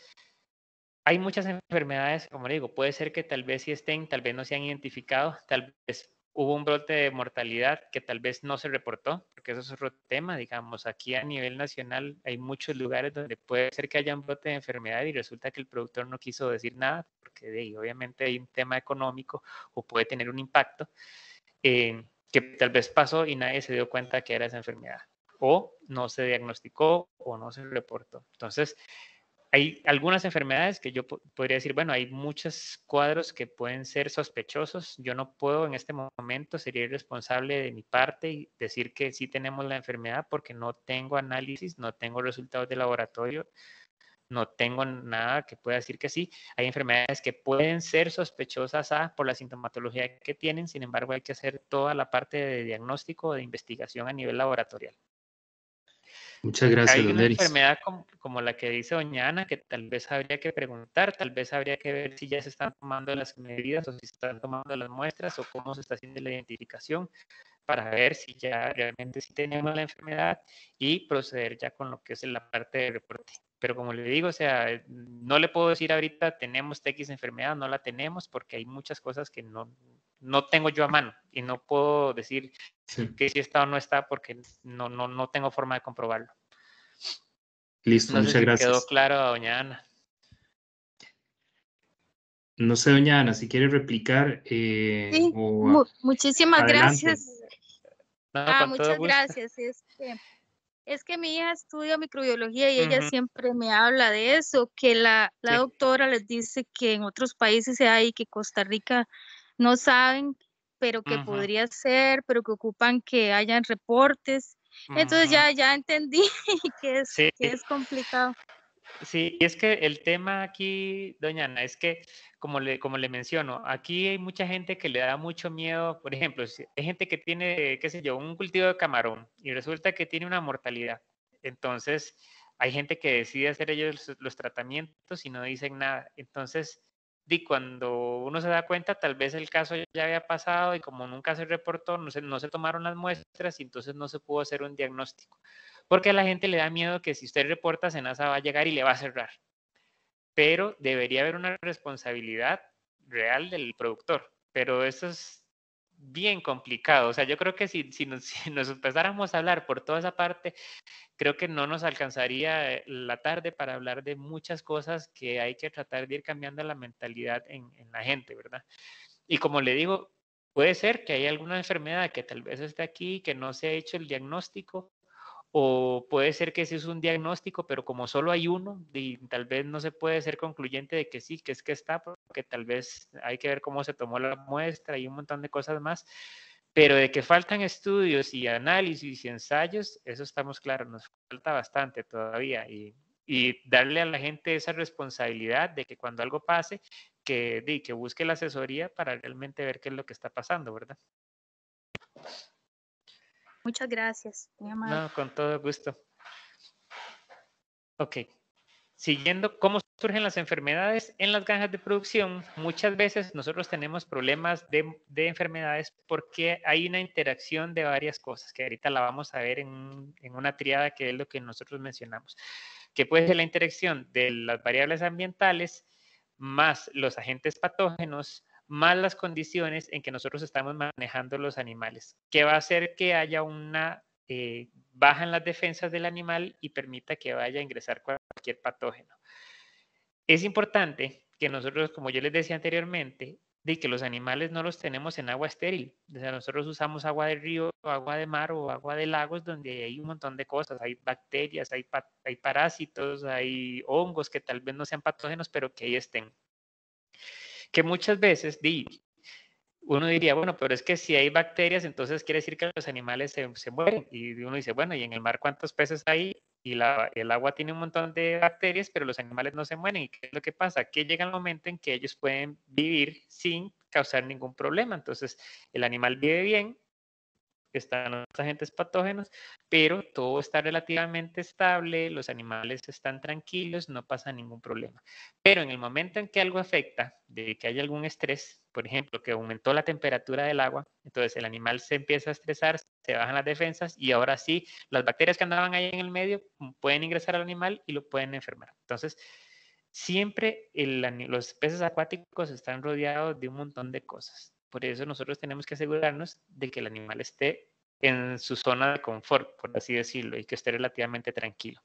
[SPEAKER 2] hay muchas enfermedades, como le digo, puede ser que tal vez sí estén, tal vez no se han identificado, tal vez hubo un brote de mortalidad que tal vez no se reportó, porque eso es otro tema, digamos, aquí a nivel nacional hay muchos lugares donde puede ser que haya un brote de enfermedad y resulta que el productor no quiso decir nada, porque obviamente hay un tema económico o puede tener un impacto que tal vez pasó y nadie se dio cuenta que era esa enfermedad, o no se diagnosticó o no se reportó. Entonces, hay algunas enfermedades que yo podría decir, bueno, hay muchos cuadros que pueden ser sospechosos. Yo no puedo en este momento, sería irresponsable de mi parte y decir que sí tenemos la enfermedad porque no tengo análisis, no tengo resultados de laboratorio, no tengo nada que pueda decir que sí. Hay enfermedades que pueden ser sospechosas por la sintomatología que tienen, sin embargo hay que hacer toda la parte de diagnóstico o de investigación a nivel laboratorial.
[SPEAKER 1] Muchas gracias,
[SPEAKER 2] Hay
[SPEAKER 1] don
[SPEAKER 2] una
[SPEAKER 1] Denis.
[SPEAKER 2] enfermedad como la que dice doña Ana, que tal vez habría que preguntar, tal vez habría que ver si ya se están tomando las medidas o si se están tomando las muestras o cómo se está haciendo la identificación para ver si ya realmente sí tenemos la enfermedad y proceder ya con lo que es la parte de reporte. Pero como le digo, o sea, no le puedo decir ahorita tenemos TX enfermedad, no la tenemos porque hay muchas cosas que no tengo yo a mano y no puedo decir que si está o no está porque no tengo forma de comprobarlo.
[SPEAKER 1] Listo,
[SPEAKER 2] No sé
[SPEAKER 1] muchas
[SPEAKER 2] si quedó
[SPEAKER 1] gracias.
[SPEAKER 2] claro a doña Ana.
[SPEAKER 1] No sé, doña Ana, si quiere replicar
[SPEAKER 4] Sí,
[SPEAKER 1] o
[SPEAKER 4] muchísimas
[SPEAKER 1] adelante.
[SPEAKER 4] gracias.
[SPEAKER 2] No, con todo
[SPEAKER 4] Muchas
[SPEAKER 2] gusto.
[SPEAKER 4] gracias. Es que mi hija estudia microbiología y ella
[SPEAKER 2] Ujú,
[SPEAKER 4] siempre me habla de eso, que la
[SPEAKER 2] sí,
[SPEAKER 4] doctora les dice que en otros países hay que Costa Rica no saben, pero que
[SPEAKER 2] ujú,
[SPEAKER 4] podría ser, pero que ocupan que hayan reportes. Entonces
[SPEAKER 2] ujú.
[SPEAKER 4] ya entendí
[SPEAKER 2] Sí,
[SPEAKER 4] que es complicado.
[SPEAKER 2] sí, y es que el tema aquí, doña Ana, es que, como le menciono, aquí hay mucha gente que le da mucho miedo, por ejemplo, hay gente que tiene, qué sé yo, un cultivo de camarón y resulta que tiene una mortalidad. Entonces, hay gente que decide hacer ellos los tratamientos y no dicen nada. Entonces, cuando uno se da cuenta, tal vez el caso ya había pasado y como nunca se reportó, no se tomaron las muestras y entonces no se pudo hacer un diagnóstico. Porque a la gente le da miedo que si usted reporta, Senasa va a llegar y le va a cerrar. pero debería haber una responsabilidad real del productor. Pero eso es bien complicado. O sea, yo creo que si nos empezáramos a hablar por toda esa parte, creo que no nos alcanzaría la tarde para hablar de muchas cosas que hay que tratar de ir cambiando la mentalidad en la gente, ¿verdad? Y como le digo, puede ser que haya alguna enfermedad que tal vez esté aquí, que no se ha hecho el diagnóstico, o puede ser que sí es un diagnóstico, pero como solo hay uno, y tal vez no se puede ser concluyente de que sí, que es que está, porque tal vez hay que ver cómo se tomó la muestra y un montón de cosas más. Pero de que faltan estudios y análisis y ensayos, eso estamos claros, nos falta bastante todavía. Y darle a la gente esa responsabilidad de que cuando algo pase, que busque la asesoría para realmente ver qué es lo que está pasando, ¿verdad?
[SPEAKER 4] Muchas gracias, muy amable.
[SPEAKER 2] No, con todo gusto. Ok. Siguiendo, ¿cómo surgen las enfermedades en las granjas de producción? Muchas veces nosotros tenemos problemas de enfermedades porque hay una interacción de varias cosas, que ahorita la vamos a ver en una tríada que es lo que nosotros mencionamos, que puede ser la interacción de las variables ambientales más los agentes patógenos, más las condiciones en que nosotros estamos manejando los animales, que va a hacer que haya una baja en las defensas del animal y permita que vaya a ingresar cualquier patógeno. Es importante que nosotros, como yo les decía anteriormente, de que los animales no los tenemos en agua estéril. O sea, nosotros usamos agua de río, agua de mar o agua de lagos donde hay un montón de cosas. Hay bacterias, hay parásitos, hay hongos que tal vez no sean patógenos, pero que ahí estén. Que muchas veces uno diría, bueno, pero es que si hay bacterias, entonces quiere decir que los animales se mueren. Y uno dice, bueno, ¿y en el mar cuántos peces hay? Y el agua tiene un montón de bacterias, pero los animales no se mueren. ¿Y qué es lo que pasa? Que llega el momento en que ellos pueden vivir sin causar ningún problema. Entonces, el animal vive bien, están los agentes patógenos, pero todo está relativamente estable, los animales están tranquilos, no pasa ningún problema. Pero en el momento en que algo afecta, de que hay algún estrés, por ejemplo, que aumentó la temperatura del agua, entonces el animal se empieza a estresar, se bajan las defensas y ahora sí, las bacterias que andaban ahí en el medio pueden ingresar al animal y lo pueden enfermar. Entonces, siempre los peces acuáticos están rodeados de un montón de cosas. Por eso nosotros tenemos que asegurarnos de que el animal esté en su zona de confort, por así decirlo, y que esté relativamente tranquilo.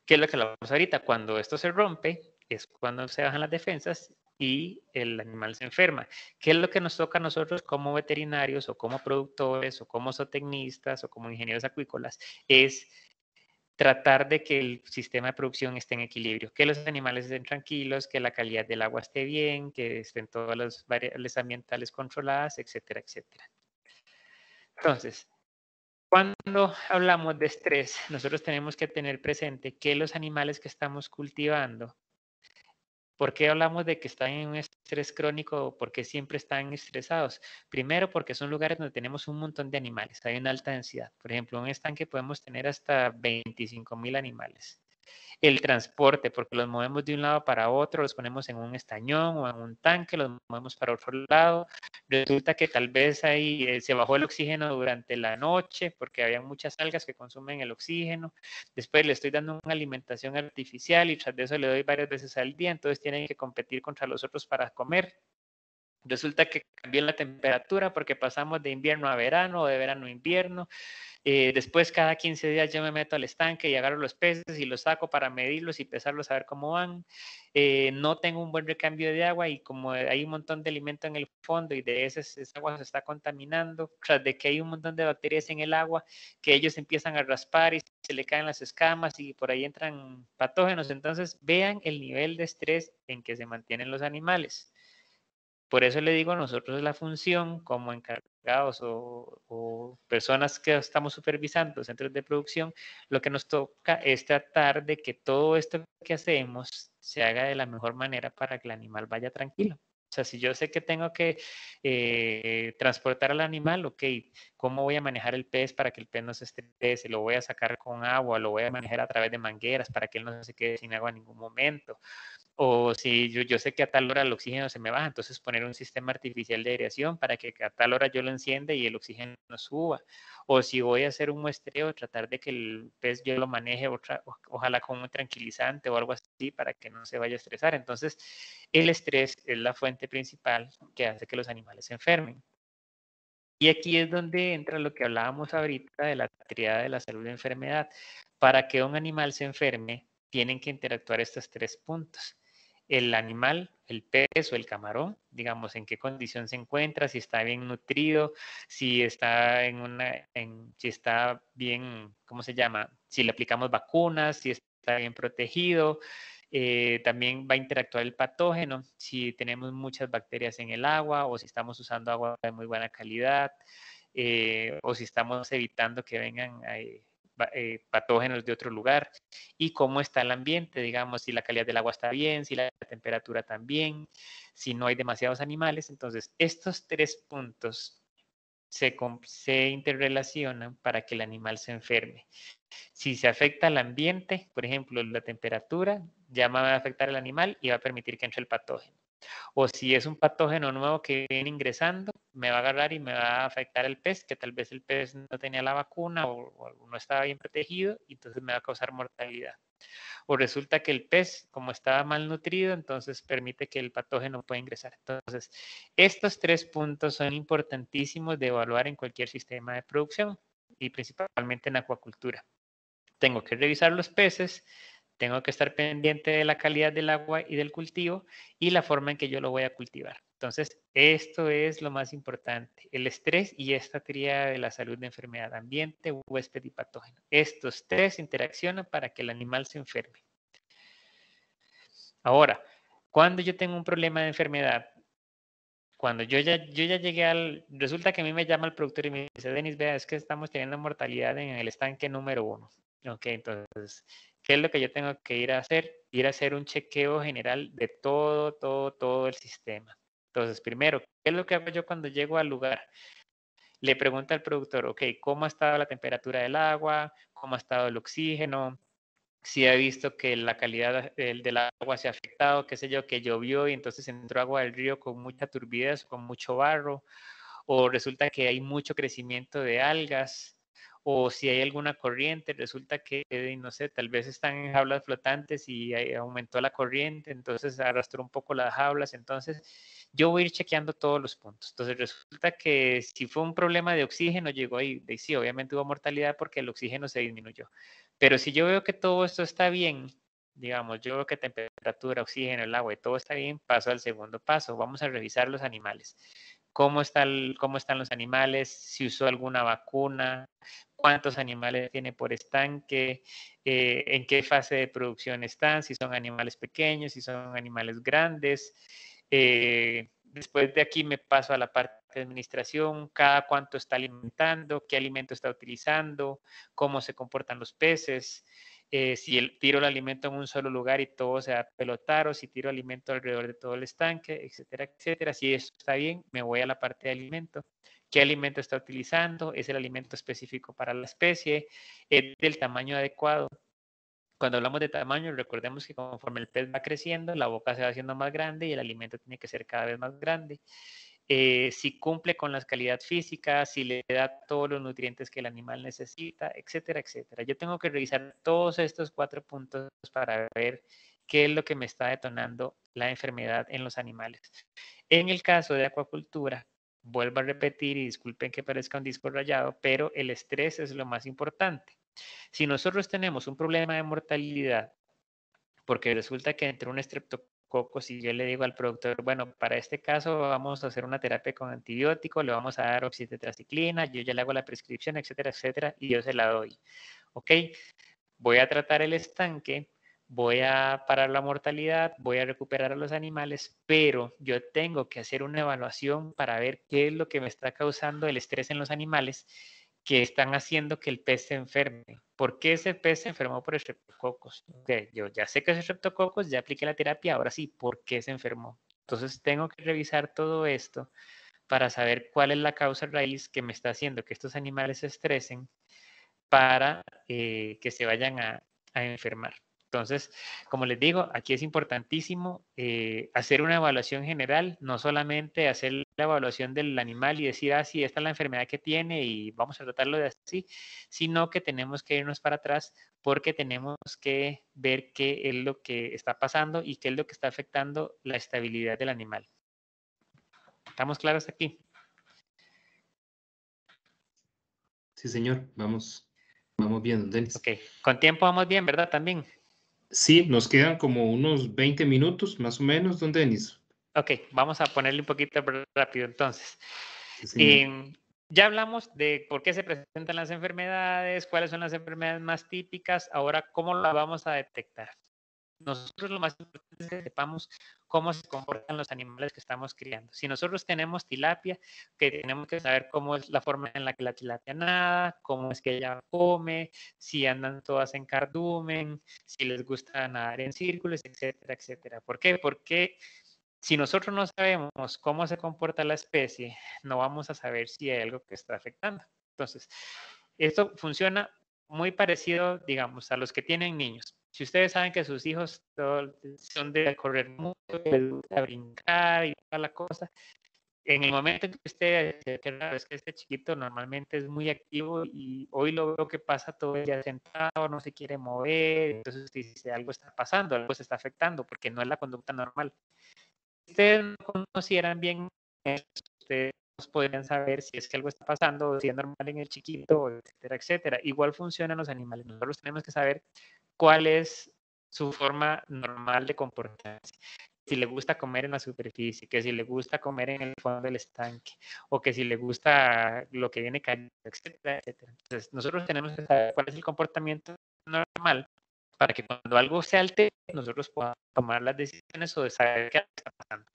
[SPEAKER 2] ¿Qué es lo que hablamos ahorita? Cuando esto se rompe, es cuando se bajan las defensas y el animal se enferma. ¿Qué es lo que nos toca a nosotros como veterinarios o como productores o como zootecnistas o como ingenieros acuícolas? Es tratar de que el sistema de producción esté en equilibrio, que los animales estén tranquilos, que la calidad del agua esté bien, que estén todas las variables ambientales controladas, etcétera, etcétera. Entonces, cuando hablamos de estrés, nosotros tenemos que tener presente que los animales que estamos cultivando, ¿por qué hablamos de que están en un estrés crónico o por qué siempre están estresados? Primero, porque son lugares donde tenemos un montón de animales, hay una alta densidad. Por ejemplo, en un estanque podemos tener hasta 25,000 animales. El transporte, porque los movemos de un lado para otro, los ponemos en un estañón o en un tanque, los movemos para otro lado. Resulta que tal vez ahí se bajó el oxígeno durante la noche porque había muchas algas que consumen el oxígeno. Después le estoy dando una alimentación artificial y tras de eso le doy varias veces al día, entonces tienen que competir contra los otros para comer. Resulta que cambió la temperatura porque pasamos de invierno a verano o de verano a invierno. Después, cada 15 días yo me meto al estanque y agarro los peces y los saco para medirlos y pesarlos a ver cómo van. No tengo un buen recambio de agua y como hay un montón de alimento en el fondo y de esa agua se está contaminando, tras de que hay un montón de bacterias en el agua, que ellos empiezan a raspar y se le caen las escamas y por ahí entran patógenos. Entonces, vean el nivel de estrés en que se mantienen los animales. Por eso le digo, nosotros la función como encargados o personas que estamos supervisando centros de producción, lo que nos toca es tratar de que todo esto que hacemos se haga de la mejor manera para que el animal vaya tranquilo. O sea, si yo sé que tengo que transportar al animal, ok, ¿cómo voy a manejar el pez para que el pez no se estrese? ¿Lo voy a sacar con agua? ¿Lo voy a manejar a través de mangueras para que él no se quede sin agua en ningún momento? O si yo sé que a tal hora el oxígeno se me baja, entonces poner un sistema artificial de aireación para que a tal hora yo lo encienda y el oxígeno suba. O si voy a hacer un muestreo, tratar de que el pez yo lo maneje, ojalá con un tranquilizante o algo así para que no se vaya a estresar. Entonces, el estrés es la fuente principal que hace que los animales se enfermen. Y aquí es donde entra lo que hablábamos ahorita de la triada de la salud y enfermedad. Para que un animal se enferme, tienen que interactuar estos 3 puntos. El animal, el pez o el camarón, digamos, en qué condición se encuentra, si está bien nutrido, si está si está bien, ¿cómo se llama? Si le aplicamos vacunas, si está bien protegido. También va a interactuar el patógeno, si tenemos muchas bacterias en el agua o si estamos usando agua de muy buena calidad, o si estamos evitando que vengan patógenos de otro lugar, y cómo está el ambiente, digamos, si la calidad del agua está bien, si la temperatura también, si no hay demasiados animales. Entonces, estos 3 puntos se interrelacionan para que el animal se enferme. Si se afecta al ambiente, por ejemplo, la temperatura, ya va a afectar al animal y va a permitir que entre el patógeno. O si es un patógeno nuevo que viene ingresando, me va a agarrar y me va a afectar el pez, que tal vez el pez no tenía la vacuna o no estaba bien protegido, y entonces me va a causar mortalidad. O resulta que el pez, como estaba mal nutrido, entonces permite que el patógeno pueda ingresar. Entonces, estos 3 puntos son importantísimos de evaluar en cualquier sistema de producción y principalmente en acuacultura. Tengo que revisar los peces, tengo que estar pendiente de la calidad del agua y del cultivo y la forma en que yo lo voy a cultivar. Entonces, esto es lo más importante, el estrés y esta tríada de la salud de enfermedad, ambiente, huésped y patógeno. Estos 3 interaccionan para que el animal se enferme. Ahora, cuando yo tengo un problema de enfermedad, cuando yo ya llegué resulta que a mí me llama el productor y me dice, Denis, vea, es que estamos teniendo mortalidad en el estanque número 1. Ok, entonces, ¿qué es lo que yo tengo que ir a hacer? Ir a hacer un chequeo general de todo el sistema. Entonces, primero, ¿qué es lo que hago yo cuando llego al lugar? Le pregunto al productor, ok, ¿cómo ha estado la temperatura del agua? ¿Cómo ha estado el oxígeno? Si ha visto que la calidad del agua se ha afectado, qué sé yo, que llovió y entonces entró agua del río con mucha turbidez, con mucho barro, o resulta que hay mucho crecimiento de algas, o si hay alguna corriente, resulta que, no sé, tal vez están en jaulas flotantes y aumentó la corriente, entonces arrastró un poco las jaulas. Entonces yo voy a ir chequeando todos los puntos. Entonces resulta que si fue un problema de oxígeno, llegó ahí, sí, obviamente hubo mortalidad porque el oxígeno se disminuyó. Pero si yo veo que todo esto está bien, digamos, yo veo que temperatura, oxígeno, el agua y todo está bien, paso al segundo paso. Vamos a revisar los animales. ¿Cómo están los animales? Si usó alguna vacuna, cuántos animales tiene por estanque, en qué fase de producción están, si son animales pequeños, si son animales grandes. Después de aquí me paso a la parte de administración, cada cuánto está alimentando, qué alimento está utilizando, cómo se comportan los peces, si tiro el alimento en un solo lugar y todo se va a pelotar, o si tiro alimento alrededor de todo el estanque, etcétera, etcétera. Si eso está bien, me voy a la parte de alimento. ¿Qué alimento está utilizando? ¿Es el alimento específico para la especie? ¿Es del tamaño adecuado? Cuando hablamos de tamaño, recordemos que conforme el pez va creciendo, la boca se va haciendo más grande y el alimento tiene que ser cada vez más grande. Si cumple con la calidad física, si le da todos los nutrientes que el animal necesita, etcétera, etcétera. Yo tengo que revisar todos estos 4 puntos para ver qué es lo que me está detonando la enfermedad en los animales. En el caso de acuacultura, vuelvo a repetir y disculpen que parezca un disco rayado, pero el estrés es lo más importante. Si nosotros tenemos un problema de mortalidad, porque resulta que entre un estreptococo, si yo le digo al productor, bueno, para este caso vamos a hacer una terapia con antibiótico, le vamos a dar oxitetraciclina, yo ya le hago la prescripción, etcétera, etcétera, y yo se la doy. ¿Ok? Voy a tratar el estanque, voy a parar la mortalidad, voy a recuperar a los animales, pero yo tengo que hacer una evaluación para ver qué es lo que me está causando el estrés en los animales que están haciendo que el pez se enferme. ¿Por qué ese pez se enfermó por estreptococos? Okay, yo ya sé que es estreptococos, ya apliqué la terapia, ahora sí, ¿por qué se enfermó? Entonces tengo que revisar todo esto para saber cuál es la causa raíz que me está haciendo que estos animales se estresen para que se vayan a enfermar. Entonces, como les digo, aquí es importantísimo hacer una evaluación general, no solamente hacer la evaluación del animal y decir, ah, sí, esta es la enfermedad que tiene y vamos a tratarlo de así, sino que tenemos que irnos para atrás porque tenemos que ver qué es lo que está pasando y qué es lo que está afectando la estabilidad del animal. ¿Estamos claros aquí?
[SPEAKER 1] Sí, señor. Vamos bien, don Denis.
[SPEAKER 2] Ok. Con tiempo vamos bien, ¿verdad? También.
[SPEAKER 1] Sí, nos quedan como unos 20 minutos, más o menos, don Denis.
[SPEAKER 2] Ok, vamos a ponerle un poquito rápido entonces.
[SPEAKER 1] Sí, señor.
[SPEAKER 2] Ya hablamos de por qué se presentan las enfermedades, cuáles son las enfermedades más típicas. Ahora, ¿cómo las vamos a detectar? Nosotros lo más importante es que sepamos cómo se comportan los animales que estamos criando. Si nosotros tenemos tilapia, que tenemos que saber cómo es la forma en la que la tilapia nada, cómo es que ella come, si andan todas en cardumen, si les gusta nadar en círculos, etcétera, etcétera. ¿Por qué? Porque si nosotros no sabemos cómo se comporta la especie, no vamos a saber si hay algo que está afectando. Entonces, esto funciona muy parecido, digamos, a los que tienen niños. Si ustedes saben que sus hijos son de correr mucho, les gusta brincar y toda la cosa, en el momento en que usted dice que es que este chiquito normalmente es muy activo y hoy lo veo que pasa todo el día sentado, no se quiere mover, entonces usted dice algo está pasando, algo se está afectando porque no es la conducta normal. Si ustedes no conocieran bien eso, ustedes podrían saber si es que algo está pasando, o si es normal en el chiquito, etcétera, etcétera. Igual funcionan los animales. Nosotros tenemos que saber cuál es su forma normal de comportarse. Si le gusta comer en la superficie, que si le gusta comer en el fondo del estanque, o que si le gusta lo que viene cayendo, etcétera, etcétera. Entonces, nosotros tenemos que saber cuál es el comportamiento normal para que cuando algo se altere, nosotros podamos tomar las decisiones o de saber qué está pasando.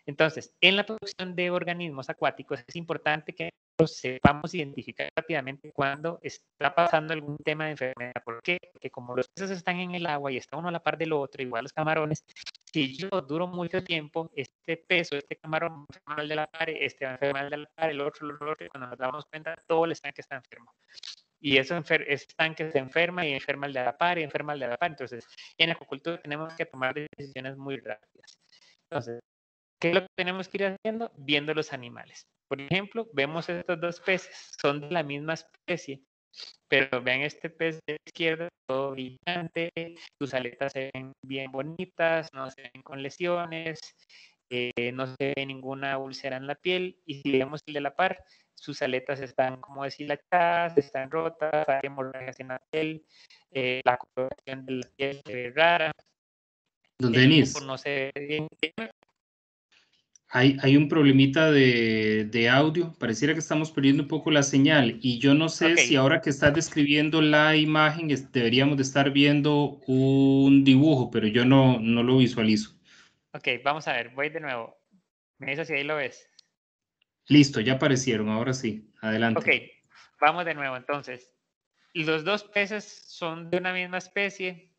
[SPEAKER 2] Entonces, en la producción de organismos acuáticos es importante que sepamos identificar rápidamente cuando está pasando algún tema de enfermedad. ¿Por qué? Porque como los peces están en el agua y está uno a la par del otro, igual los camarones, si yo duro mucho tiempo, este pez o este camarón va a enfermar de la par, este va a enfermar de la par, el otro, cuando nos damos cuenta, todo el estanque está enfermo. Y ese estanque se enferma y enferma el de la par y enferma el de la par. Entonces, en acuicultura tenemos que tomar decisiones muy rápidas. Entonces, ¿qué es lo que tenemos que ir haciendo? Viendo los animales. Por ejemplo, vemos estos dos peces, son de la misma especie, pero vean este pez de la izquierda, todo brillante, sus aletas se ven bien bonitas, no se ven con lesiones, no se ve ninguna úlcera en la piel, y si vemos el de la par, sus aletas están como deshilachadas, están rotas, hay hemorragias en la piel, la coloración de la piel se ve rara,
[SPEAKER 1] Don
[SPEAKER 2] el ojo
[SPEAKER 1] Denis,
[SPEAKER 2] no se ve bien.
[SPEAKER 1] hay un problemita de audio. Pareciera que estamos perdiendo un poco la señal. Y yo no sé
[SPEAKER 2] Ok,
[SPEAKER 1] si ahora que estás describiendo la imagen, deberíamos de estar viendo un dibujo, pero yo no lo visualizo.
[SPEAKER 2] ok, vamos a ver, voy de nuevo. Me dice si ahí lo ves.
[SPEAKER 1] Listo, ya aparecieron. Ahora sí.
[SPEAKER 2] Ok,
[SPEAKER 1] Adelante.
[SPEAKER 2] vamos de nuevo. Entonces, los dos peces son de una misma especie.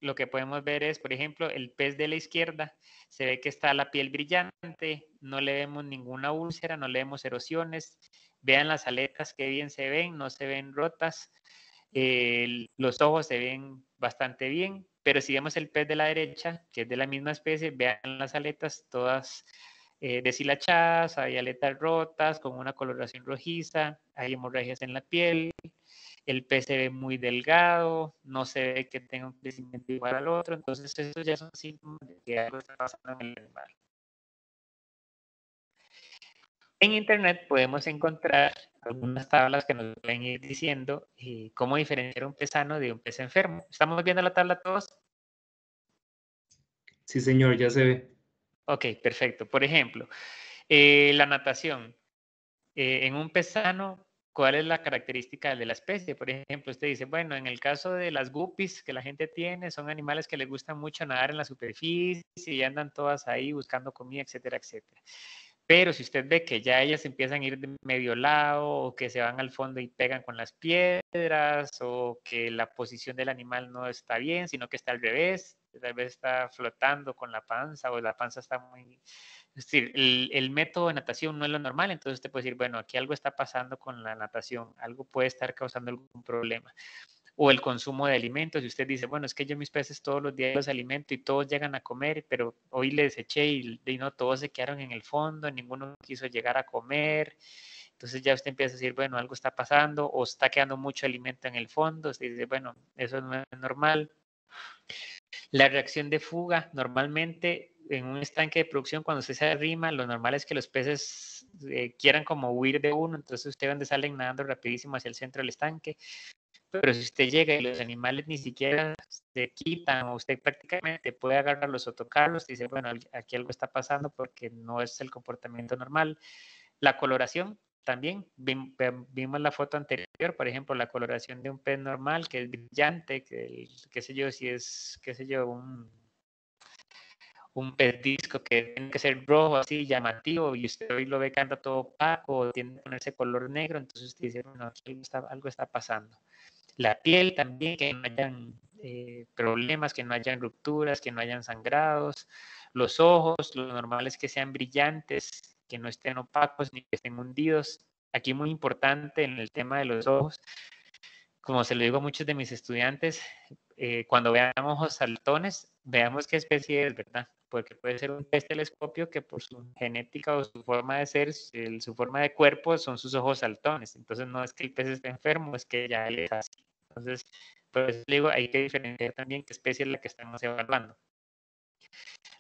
[SPEAKER 2] Lo que podemos ver es, por ejemplo, el pez de la izquierda, se ve que está la piel brillante, no le vemos ninguna úlcera, no le vemos erosiones. Vean las aletas, qué bien se ven, no se ven rotas. Los ojos se ven bastante bien, pero si vemos el pez de la derecha, que es de la misma especie, vean las aletas todas deshilachadas, hay aletas rotas con una coloración rojiza, hay hemorragias en la piel, el pez se ve muy delgado, no se ve que tenga un crecimiento igual al otro, entonces estos ya son síntomas de que algo está pasando en el animal. En Internet podemos encontrar algunas tablas que nos pueden ir diciendo cómo diferenciar un pez sano de un pez enfermo. ¿Estamos viendo la tabla todos?
[SPEAKER 1] Sí, señor, ya se ve.
[SPEAKER 2] Ok, perfecto. Por ejemplo, la natación. En un pez sano, ¿cuál es la característica de la especie? Por ejemplo, usted dice, bueno, en el caso de las guppies que la gente tiene, son animales que les gusta mucho nadar en la superficie y andan todas ahí buscando comida, etcétera, etcétera. Pero si usted ve que ya ellas empiezan a ir de medio lado o que se van al fondo y pegan con las piedras o que la posición del animal no está bien, sino que está al revés, tal vez está flotando con la panza o la panza está muy... Es decir, el método de natación no es lo normal, entonces usted puede decir, bueno, aquí algo está pasando con la natación, algo puede estar causando algún problema. o el consumo de alimentos. Si usted dice, bueno, es que yo mis peces todos los días los alimento y todos llegan a comer, pero hoy les eché y no, todos se quedaron en el fondo, ninguno quiso llegar a comer. Entonces ya usted empieza a decir, bueno, algo está pasando o está quedando mucho alimento en el fondo. Usted dice, bueno, eso no es normal. La reacción de fuga, normalmente en un estanque de producción, cuando usted se arrima, lo normal es que los peces quieran como huir de uno, entonces usted donde salen nadando rapidísimo hacia el centro del estanque. Pero si usted llega y los animales ni siquiera se quitan o usted prácticamente puede agarrarlos o tocarlos, dice, bueno, aquí algo está pasando porque no es el comportamiento normal. La coloración también, vimos la foto anterior, por ejemplo, la coloración de un pez normal que es brillante, que qué sé yo, si es, qué sé yo, un pez disco que tiene que ser rojo, así llamativo, y usted hoy lo ve que anda todo opaco, o tiene que ponerse color negro, entonces usted dice, bueno, aquí algo está pasando. La piel también, que no hayan problemas, que no hayan rupturas, que no hayan sangrados. Los ojos, lo normal es que sean brillantes, que no estén opacos ni que estén hundidos. Aquí muy importante en el tema de los ojos, como se lo digo a muchos de mis estudiantes, cuando vean ojos saltones, veamos qué especie es, ¿verdad? Porque puede ser un pez telescopio que por su genética o su forma de ser, su forma de cuerpo, son sus ojos saltones. Entonces no es que el pez esté enfermo, es que ya él es así. Entonces, por eso digo, hay que diferenciar también qué especie es la que estamos evaluando.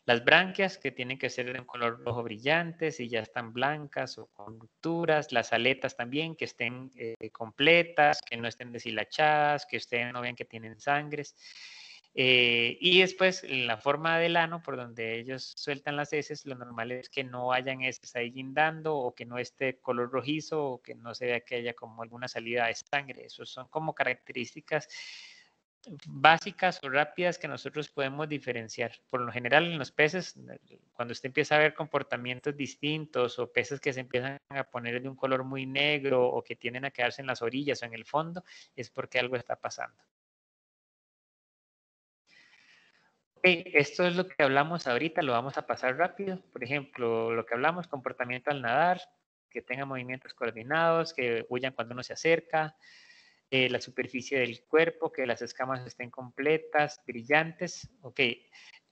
[SPEAKER 2] Las branquias, que tienen que ser de un color rojo brillante, si ya están blancas o con rupturas. Las aletas también, que estén completas, que no estén deshilachadas, que ustedes no vean que tienen sangres. Y después, la forma del ano, por donde ellos sueltan las heces, lo normal es que no hayan heces ahí guindando, o que no esté color rojizo, o que no se vea que haya como alguna salida de sangre. Esos son como características básicas o rápidas que nosotros podemos diferenciar. Por lo general en los peces, cuando usted empieza a ver comportamientos distintos o peces que se empiezan a poner de un color muy negro o que tienden a quedarse en las orillas o en el fondo, es porque algo está pasando. Okay, esto es lo que hablamos ahorita, lo vamos a pasar rápido. Por ejemplo, lo que hablamos, comportamiento al nadar, que tenga movimientos coordinados, que huyan cuando uno se acerca, la superficie del cuerpo, que las escamas estén completas, brillantes. Ok,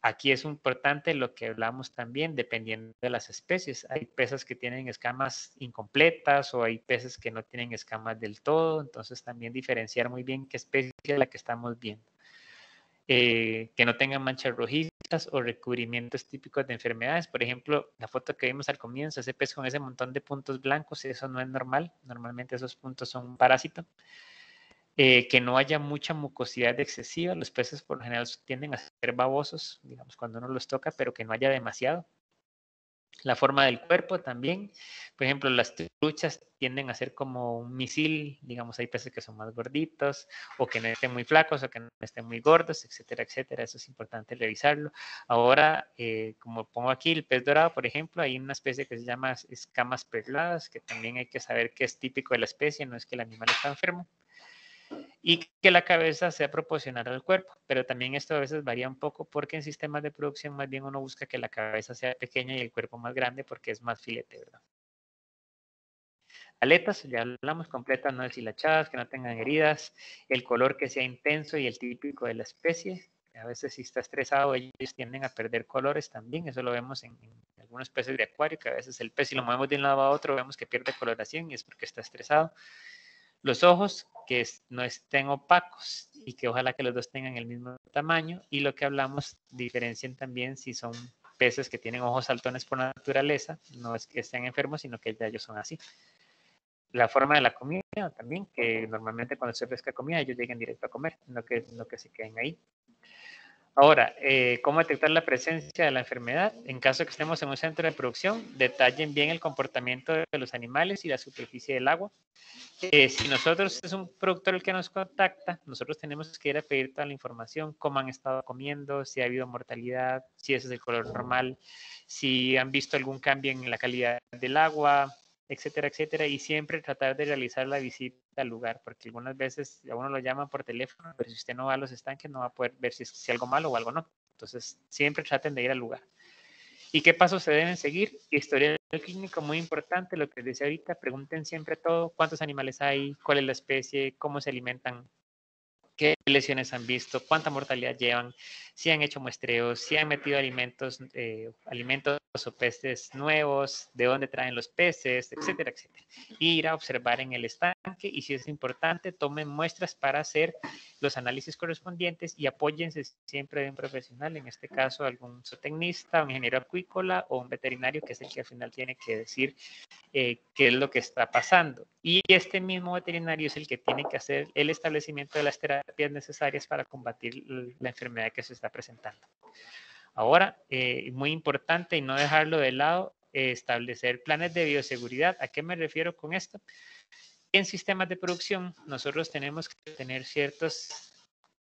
[SPEAKER 2] aquí es importante lo que hablamos también, dependiendo de las especies. Hay peces que tienen escamas incompletas o hay peces que no tienen escamas del todo, entonces también diferenciar muy bien qué especie es la que estamos viendo. Que no tengan manchas rojizas o recubrimientos típicos de enfermedades. Por ejemplo, la foto que vimos al comienzo, ese pez con ese montón de puntos blancos, eso no es normal. Normalmente esos puntos son un parásito. Que no haya mucha mucosidad excesiva. Los peces por lo general tienden a ser babosos, digamos, cuando uno los toca, pero que no haya demasiado. La forma del cuerpo también. Por ejemplo, las truchas tienden a ser como un misil, digamos, hay peces que son más gorditos, o que no estén muy flacos, o que no estén muy gordos, etcétera, etcétera. Eso es importante revisarlo. Ahora, como pongo aquí, el pez dorado, por ejemplo, hay una especie que se llama escamas perladas, que también hay que saber qué es típico de la especie, no es que el animal está enfermo. Y que la cabeza sea proporcional al cuerpo, pero también esto a veces varía un poco porque en sistemas de producción más bien uno busca que la cabeza sea pequeña y el cuerpo más grande porque es más filete, ¿verdad? Aletas, ya hablamos, completas, no deshilachadas, que no tengan heridas, el color que sea intenso y el típico de la especie. A veces si está estresado ellos tienden a perder colores también, eso lo vemos en algunos peces de acuario, que a veces el pez si lo movemos de un lado a otro vemos que pierde coloración y es porque está estresado. Los ojos que no estén opacos y que ojalá que los dos tengan el mismo tamaño, y lo que hablamos, diferencien también si son peces que tienen ojos saltones por naturaleza, no es que estén enfermos, sino que ya ellos son así. La forma de la comida también, que normalmente cuando se pesca comida ellos llegan directo a comer, no que se queden ahí. Ahora, ¿cómo detectar la presencia de la enfermedad? En caso de que estemos en un centro de producción, detallen bien el comportamiento de los animales y la superficie del agua. Si nosotros es un productor el que nos contacta, nosotros tenemos que ir a pedir toda la información, cómo han estado comiendo, si ha habido mortalidad, si ese es el color normal, si han visto algún cambio en la calidad del agua, etcétera, etcétera, y siempre tratar de realizar la visita al lugar, porque algunas veces a uno lo llaman por teléfono, pero si usted no va a los estanques no va a poder ver si algo malo o algo no. Entonces, siempre traten de ir al lugar. ¿Y qué pasos se deben seguir? Historial clínico, muy importante, lo que les decía ahorita, pregunten siempre todo, cuántos animales hay, cuál es la especie, cómo se alimentan, qué lesiones han visto, cuánta mortalidad llevan, si han hecho muestreos, si han metido alimentos o peces nuevos, de dónde traen los peces, etcétera, etcétera. Y ir a observar en el estanque y si es importante, tomen muestras para hacer los análisis correspondientes y apóyense siempre de un profesional, en este caso algún zootecnista, un ingeniero acuícola o un veterinario que es el que al final tiene que decir qué es lo que está pasando. Y este mismo veterinario es el que tiene que hacer el establecimiento de las terapias necesarias para combatir la enfermedad que se está presentando. Ahora, muy importante y no dejarlo de lado, establecer planes de bioseguridad. ¿A qué me refiero con esto? En sistemas de producción, nosotros tenemos que tener ciertos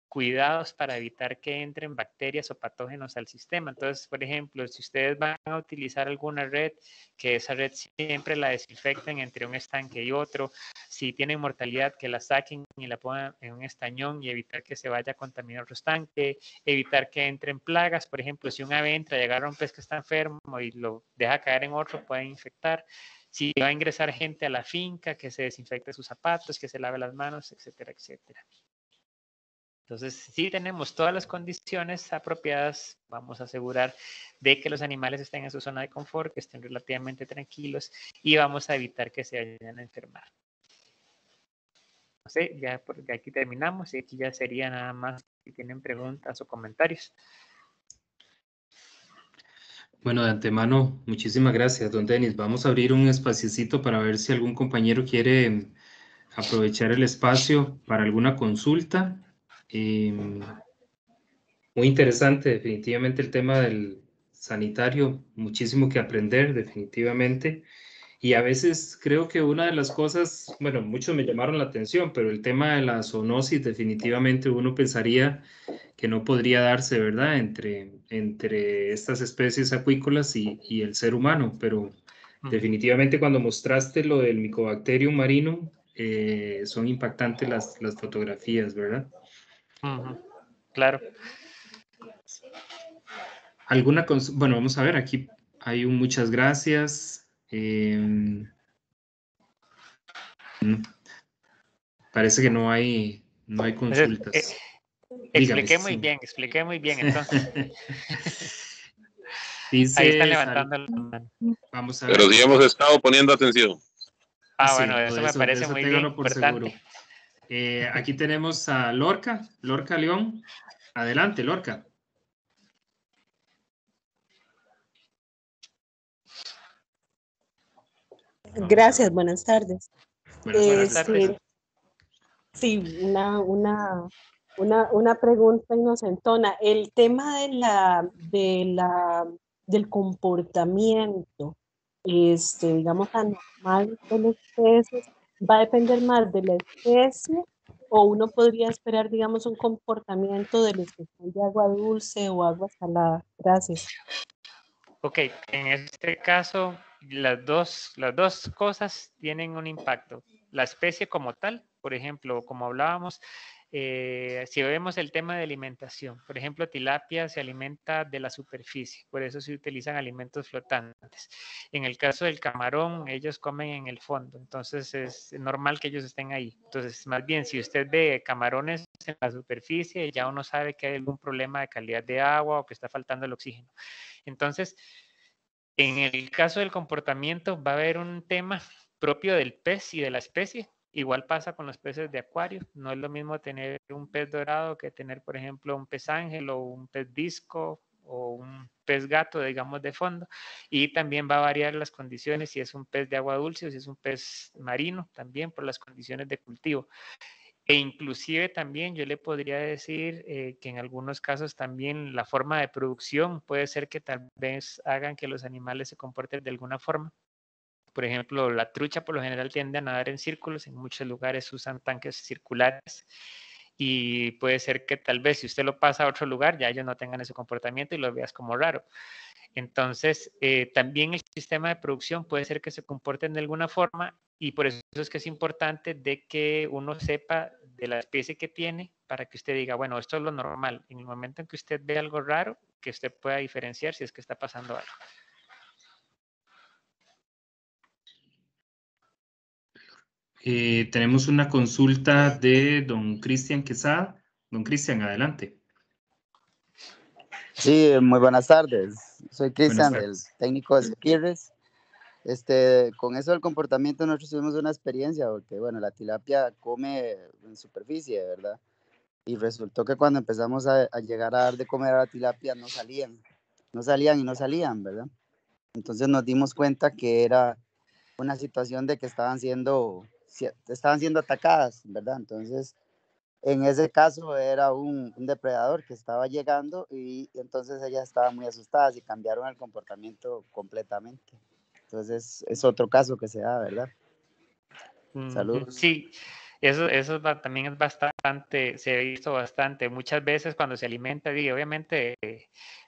[SPEAKER 2] cuidados para evitar que entren bacterias o patógenos al sistema. Entonces, por ejemplo, si ustedes van a utilizar alguna red, que esa red siempre la desinfecten entre un estanque y otro. Si tienen mortalidad, que la saquen y la pongan en un estañón y evitar que se vaya a contaminar otro estanque, evitar que entren plagas. Por ejemplo, si un ave entra y agarra un pez que está enfermo y lo deja caer en otro, puede infectar. Si va a ingresar gente a la finca, que se desinfecte sus zapatos, que se lave las manos, etcétera, etcétera. Entonces, si tenemos todas las condiciones apropiadas, vamos a asegurar de que los animales estén en su zona de confort, que estén relativamente tranquilos y vamos a evitar que se vayan a enfermar. No sé, ya porque aquí terminamos y aquí ya sería nada más si tienen preguntas o comentarios.
[SPEAKER 1] Bueno, de antemano, muchísimas gracias, don Denis. Vamos a abrir un espaciocito para ver si algún compañero quiere aprovechar el espacio para alguna consulta. Muy interesante, definitivamente el tema del sanitario, muchísimo que aprender, definitivamente. Y a veces creo que una de las cosas, bueno, muchos me llamaron la atención, pero el tema de la zoonosis, definitivamente uno pensaría que no podría darse, ¿verdad?, entre estas especies acuícolas y el ser humano, pero definitivamente cuando mostraste lo del Mycobacterium marinum, son impactantes las fotografías, ¿verdad?
[SPEAKER 2] Claro.
[SPEAKER 1] Bueno, vamos a ver, aquí hay un muchas gracias. Parece que no hay consultas.
[SPEAKER 2] Expliqué muy bien, entonces.
[SPEAKER 1] Dice,
[SPEAKER 2] ahí están levantando la mano.
[SPEAKER 1] Vamos a ver.
[SPEAKER 5] Pero sí hemos estado poniendo atención.
[SPEAKER 1] Sí,
[SPEAKER 2] bueno, eso me parece muy bien,
[SPEAKER 1] por
[SPEAKER 2] importante.
[SPEAKER 1] Seguro. Aquí tenemos a Lorca León. Adelante, Lorca.
[SPEAKER 6] Gracias, buenas tardes.
[SPEAKER 1] Buenas tardes.
[SPEAKER 6] Sí, una pregunta inocentona. El tema del comportamiento, digamos, anormal de los peces, ¿va a depender más de la especie o uno podría esperar, digamos, un comportamiento de los que son de agua dulce o agua salada? Gracias.
[SPEAKER 2] Ok, en este caso, las dos cosas tienen un impacto. La especie como tal, por ejemplo, como hablábamos, si vemos el tema de alimentación, por ejemplo, tilapia se alimenta de la superficie, por eso se utilizan alimentos flotantes. En el caso del camarón, ellos comen en el fondo, entonces es normal que ellos estén ahí. Entonces, más bien, si usted ve camarones en la superficie, ya uno sabe que hay algún problema de calidad de agua o que está faltando el oxígeno. Entonces, en el caso del comportamiento va a haber un tema propio del pez y de la especie. Igual pasa con los peces de acuario. No es lo mismo tener un pez dorado que tener, por ejemplo, un pez ángel o un pez disco o un pez gato, digamos, de fondo. Y también va a variar las condiciones, si es un pez de agua dulce o si es un pez marino, también por las condiciones de cultivo. E inclusive también yo le podría decir que en algunos casos también la forma de producción puede ser que tal vez hagan que los animales se comporten de alguna forma. Por ejemplo, la trucha por lo general tiende a nadar en círculos, en muchos lugares usan tanques circulares y puede ser que tal vez si usted lo pasa a otro lugar ya ellos no tengan ese comportamiento y lo veas como raro. Entonces, también el sistema de producción puede ser que se comporten de alguna forma y por eso es que es importante de que uno sepa de la especie que tiene para que usted diga, bueno, esto es lo normal. En el momento en que usted ve algo raro, que usted pueda diferenciar si es que está pasando algo.
[SPEAKER 1] Tenemos una consulta de don Cristian Quesada. Don Cristian, adelante.
[SPEAKER 7] Sí, muy buenas tardes. Soy Cristian, el
[SPEAKER 1] tardes.
[SPEAKER 7] técnico de Sequirres. Con eso del comportamiento nosotros tuvimos una experiencia porque, bueno, la tilapia come en superficie, ¿verdad? Y resultó que cuando empezamos a llegar a dar de comer a la tilapia no salían, ¿verdad? Entonces nos dimos cuenta que era una situación de que estaban siendo atacadas, ¿verdad? Entonces, en ese caso era un depredador que estaba llegando y entonces ellas estaban muy asustadas y cambiaron el comportamiento completamente. Entonces, es otro caso que se da, ¿verdad? Saludos.
[SPEAKER 2] Sí, eso también es bastante, se ha visto bastante. Muchas veces cuando se alimenta, y obviamente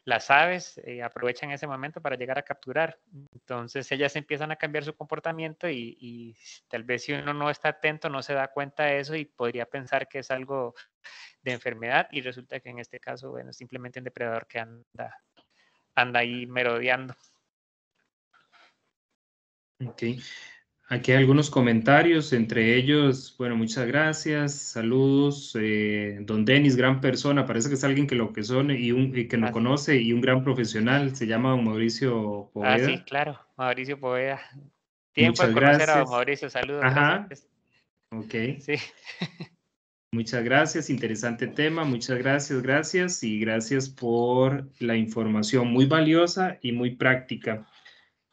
[SPEAKER 2] las aves aprovechan ese momento para llegar a capturar. Entonces ellas empiezan a cambiar su comportamiento y tal vez si uno no está atento no se da cuenta de eso y podría pensar que es algo de enfermedad y resulta que en este caso, bueno, es simplemente un depredador que anda ahí merodeando.
[SPEAKER 1] Ok. Aquí hay algunos comentarios, entre ellos, bueno, muchas gracias, saludos, don Denis, gran persona, parece que es alguien que lo que son y que lo conoce y un gran profesional, se llama don Mauricio Poveda.
[SPEAKER 2] Sí, claro, Mauricio Poveda. Tiempo
[SPEAKER 1] Muchas
[SPEAKER 2] de conocer a don
[SPEAKER 1] gracias.
[SPEAKER 2] Mauricio, saludos,
[SPEAKER 1] Ajá.
[SPEAKER 2] gracias.
[SPEAKER 1] Ok.
[SPEAKER 2] Sí.
[SPEAKER 1] Muchas gracias, interesante tema, muchas gracias y gracias por la información muy valiosa y muy práctica.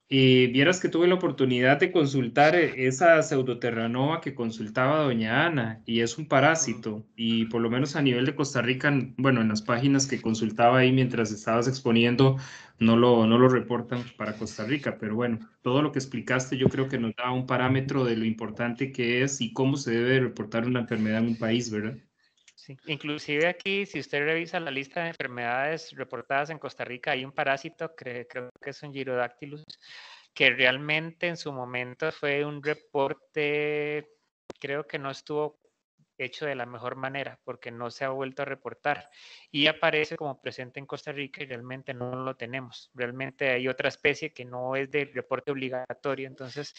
[SPEAKER 1] Vieras que tuve la oportunidad de consultar esa pseudoterranova que consultaba doña Ana y es un parásito y por lo menos a nivel de Costa Rica, bueno, en las páginas que consultaba ahí mientras estabas exponiendo no lo reportan para Costa Rica, pero bueno, todo lo que explicaste yo creo que nos da un parámetro de lo importante que es y cómo se debe reportar una enfermedad en un país, ¿verdad?
[SPEAKER 2] Sí, inclusive aquí, si usted revisa la lista de enfermedades reportadas en Costa Rica, hay un parásito, creo que es un Gyrodactylus, que realmente en su momento fue un reporte, creo que no estuvo hecho de la mejor manera, porque no se ha vuelto a reportar y aparece como presente en Costa Rica y realmente no lo tenemos. Realmente hay otra especie que no es de reporte obligatorio, entonces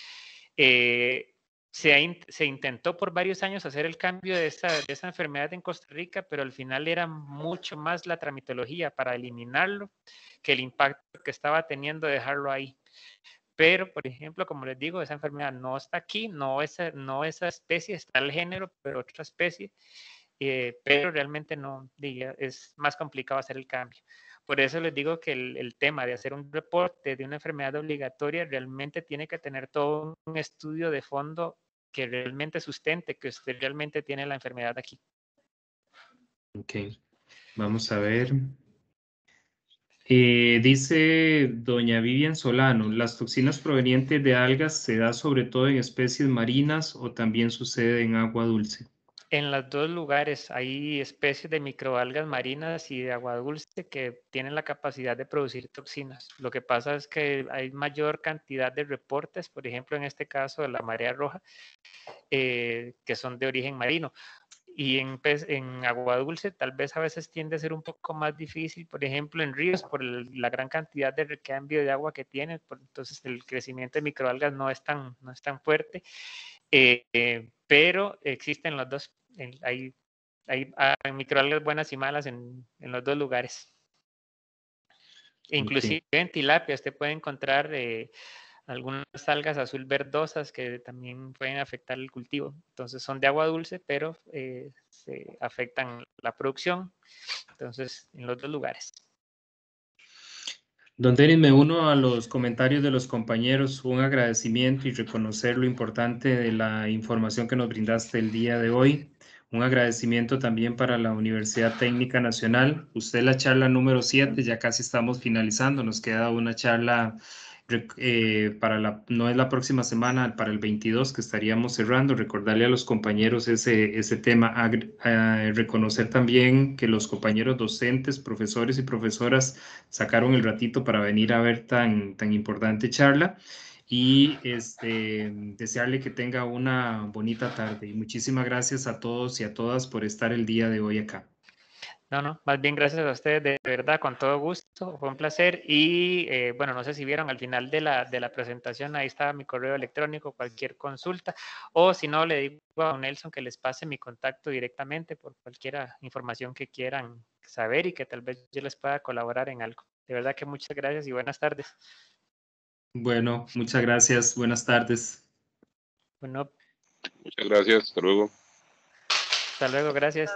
[SPEAKER 2] se intentó por varios años hacer el cambio de esta enfermedad en Costa Rica, pero al final era mucho más la tramitología para eliminarlo que el impacto que estaba teniendo dejarlo ahí. Pero, por ejemplo, como les digo, esa enfermedad no está aquí, no esa especie, está el género, pero otra especie, pero realmente no, es más complicado hacer el cambio. Por eso les digo que el tema de hacer un reporte de una enfermedad obligatoria realmente tiene que tener todo un estudio de fondo que realmente sustente que usted realmente tiene la enfermedad aquí.
[SPEAKER 1] Ok, vamos a ver. Dice doña Vivian Solano, ¿las toxinas provenientes de algas se da sobre todo en especies marinas o también sucede en agua dulce?
[SPEAKER 2] En los dos lugares hay especies de microalgas marinas y de agua dulce que tienen la capacidad de producir toxinas. Lo que pasa es que hay mayor cantidad de reportes, por ejemplo, en este caso de la marea roja, que son de origen marino. Y en agua dulce tal vez a veces tiende a ser un poco más difícil, por ejemplo, en ríos, por la gran cantidad de recambio de agua que tienen, entonces el crecimiento de microalgas no es tan fuerte, pero existen los dos, hay microalgas buenas y malas en los dos lugares. Inclusive en tilapia usted puede encontrar algunas algas azul verdosas que también pueden afectar el cultivo. Entonces son de agua dulce, pero se afectan la producción. Entonces, en los dos lugares.
[SPEAKER 1] Don Denis, me uno a los comentarios de los compañeros, un agradecimiento y reconocer lo importante de la información que nos brindaste el día de hoy. Un agradecimiento también para la Universidad Técnica Nacional. Usted la charla número 7, ya casi estamos finalizando, nos queda una charla no es la próxima semana, para el 22 que estaríamos cerrando. Recordarle a los compañeros ese tema, reconocer también que los compañeros docentes, profesores y profesoras sacaron el ratito para venir a ver tan importante charla y desearle que tenga una bonita tarde y muchísimas gracias a todos y a todas por estar el día de hoy acá.
[SPEAKER 2] No, más bien gracias a ustedes, de verdad, con todo gusto, fue un placer. Y bueno, no sé si vieron al final de la presentación, ahí estaba mi correo electrónico, cualquier consulta, o si no, le digo a don Nelson que les pase mi contacto directamente por cualquier información que quieran saber y que tal vez yo les pueda colaborar en algo. De verdad que muchas gracias y buenas tardes.
[SPEAKER 1] Bueno, muchas gracias. Buenas tardes.
[SPEAKER 2] Bueno,
[SPEAKER 5] Muchas gracias. Hasta luego.
[SPEAKER 2] hasta luego, gracias.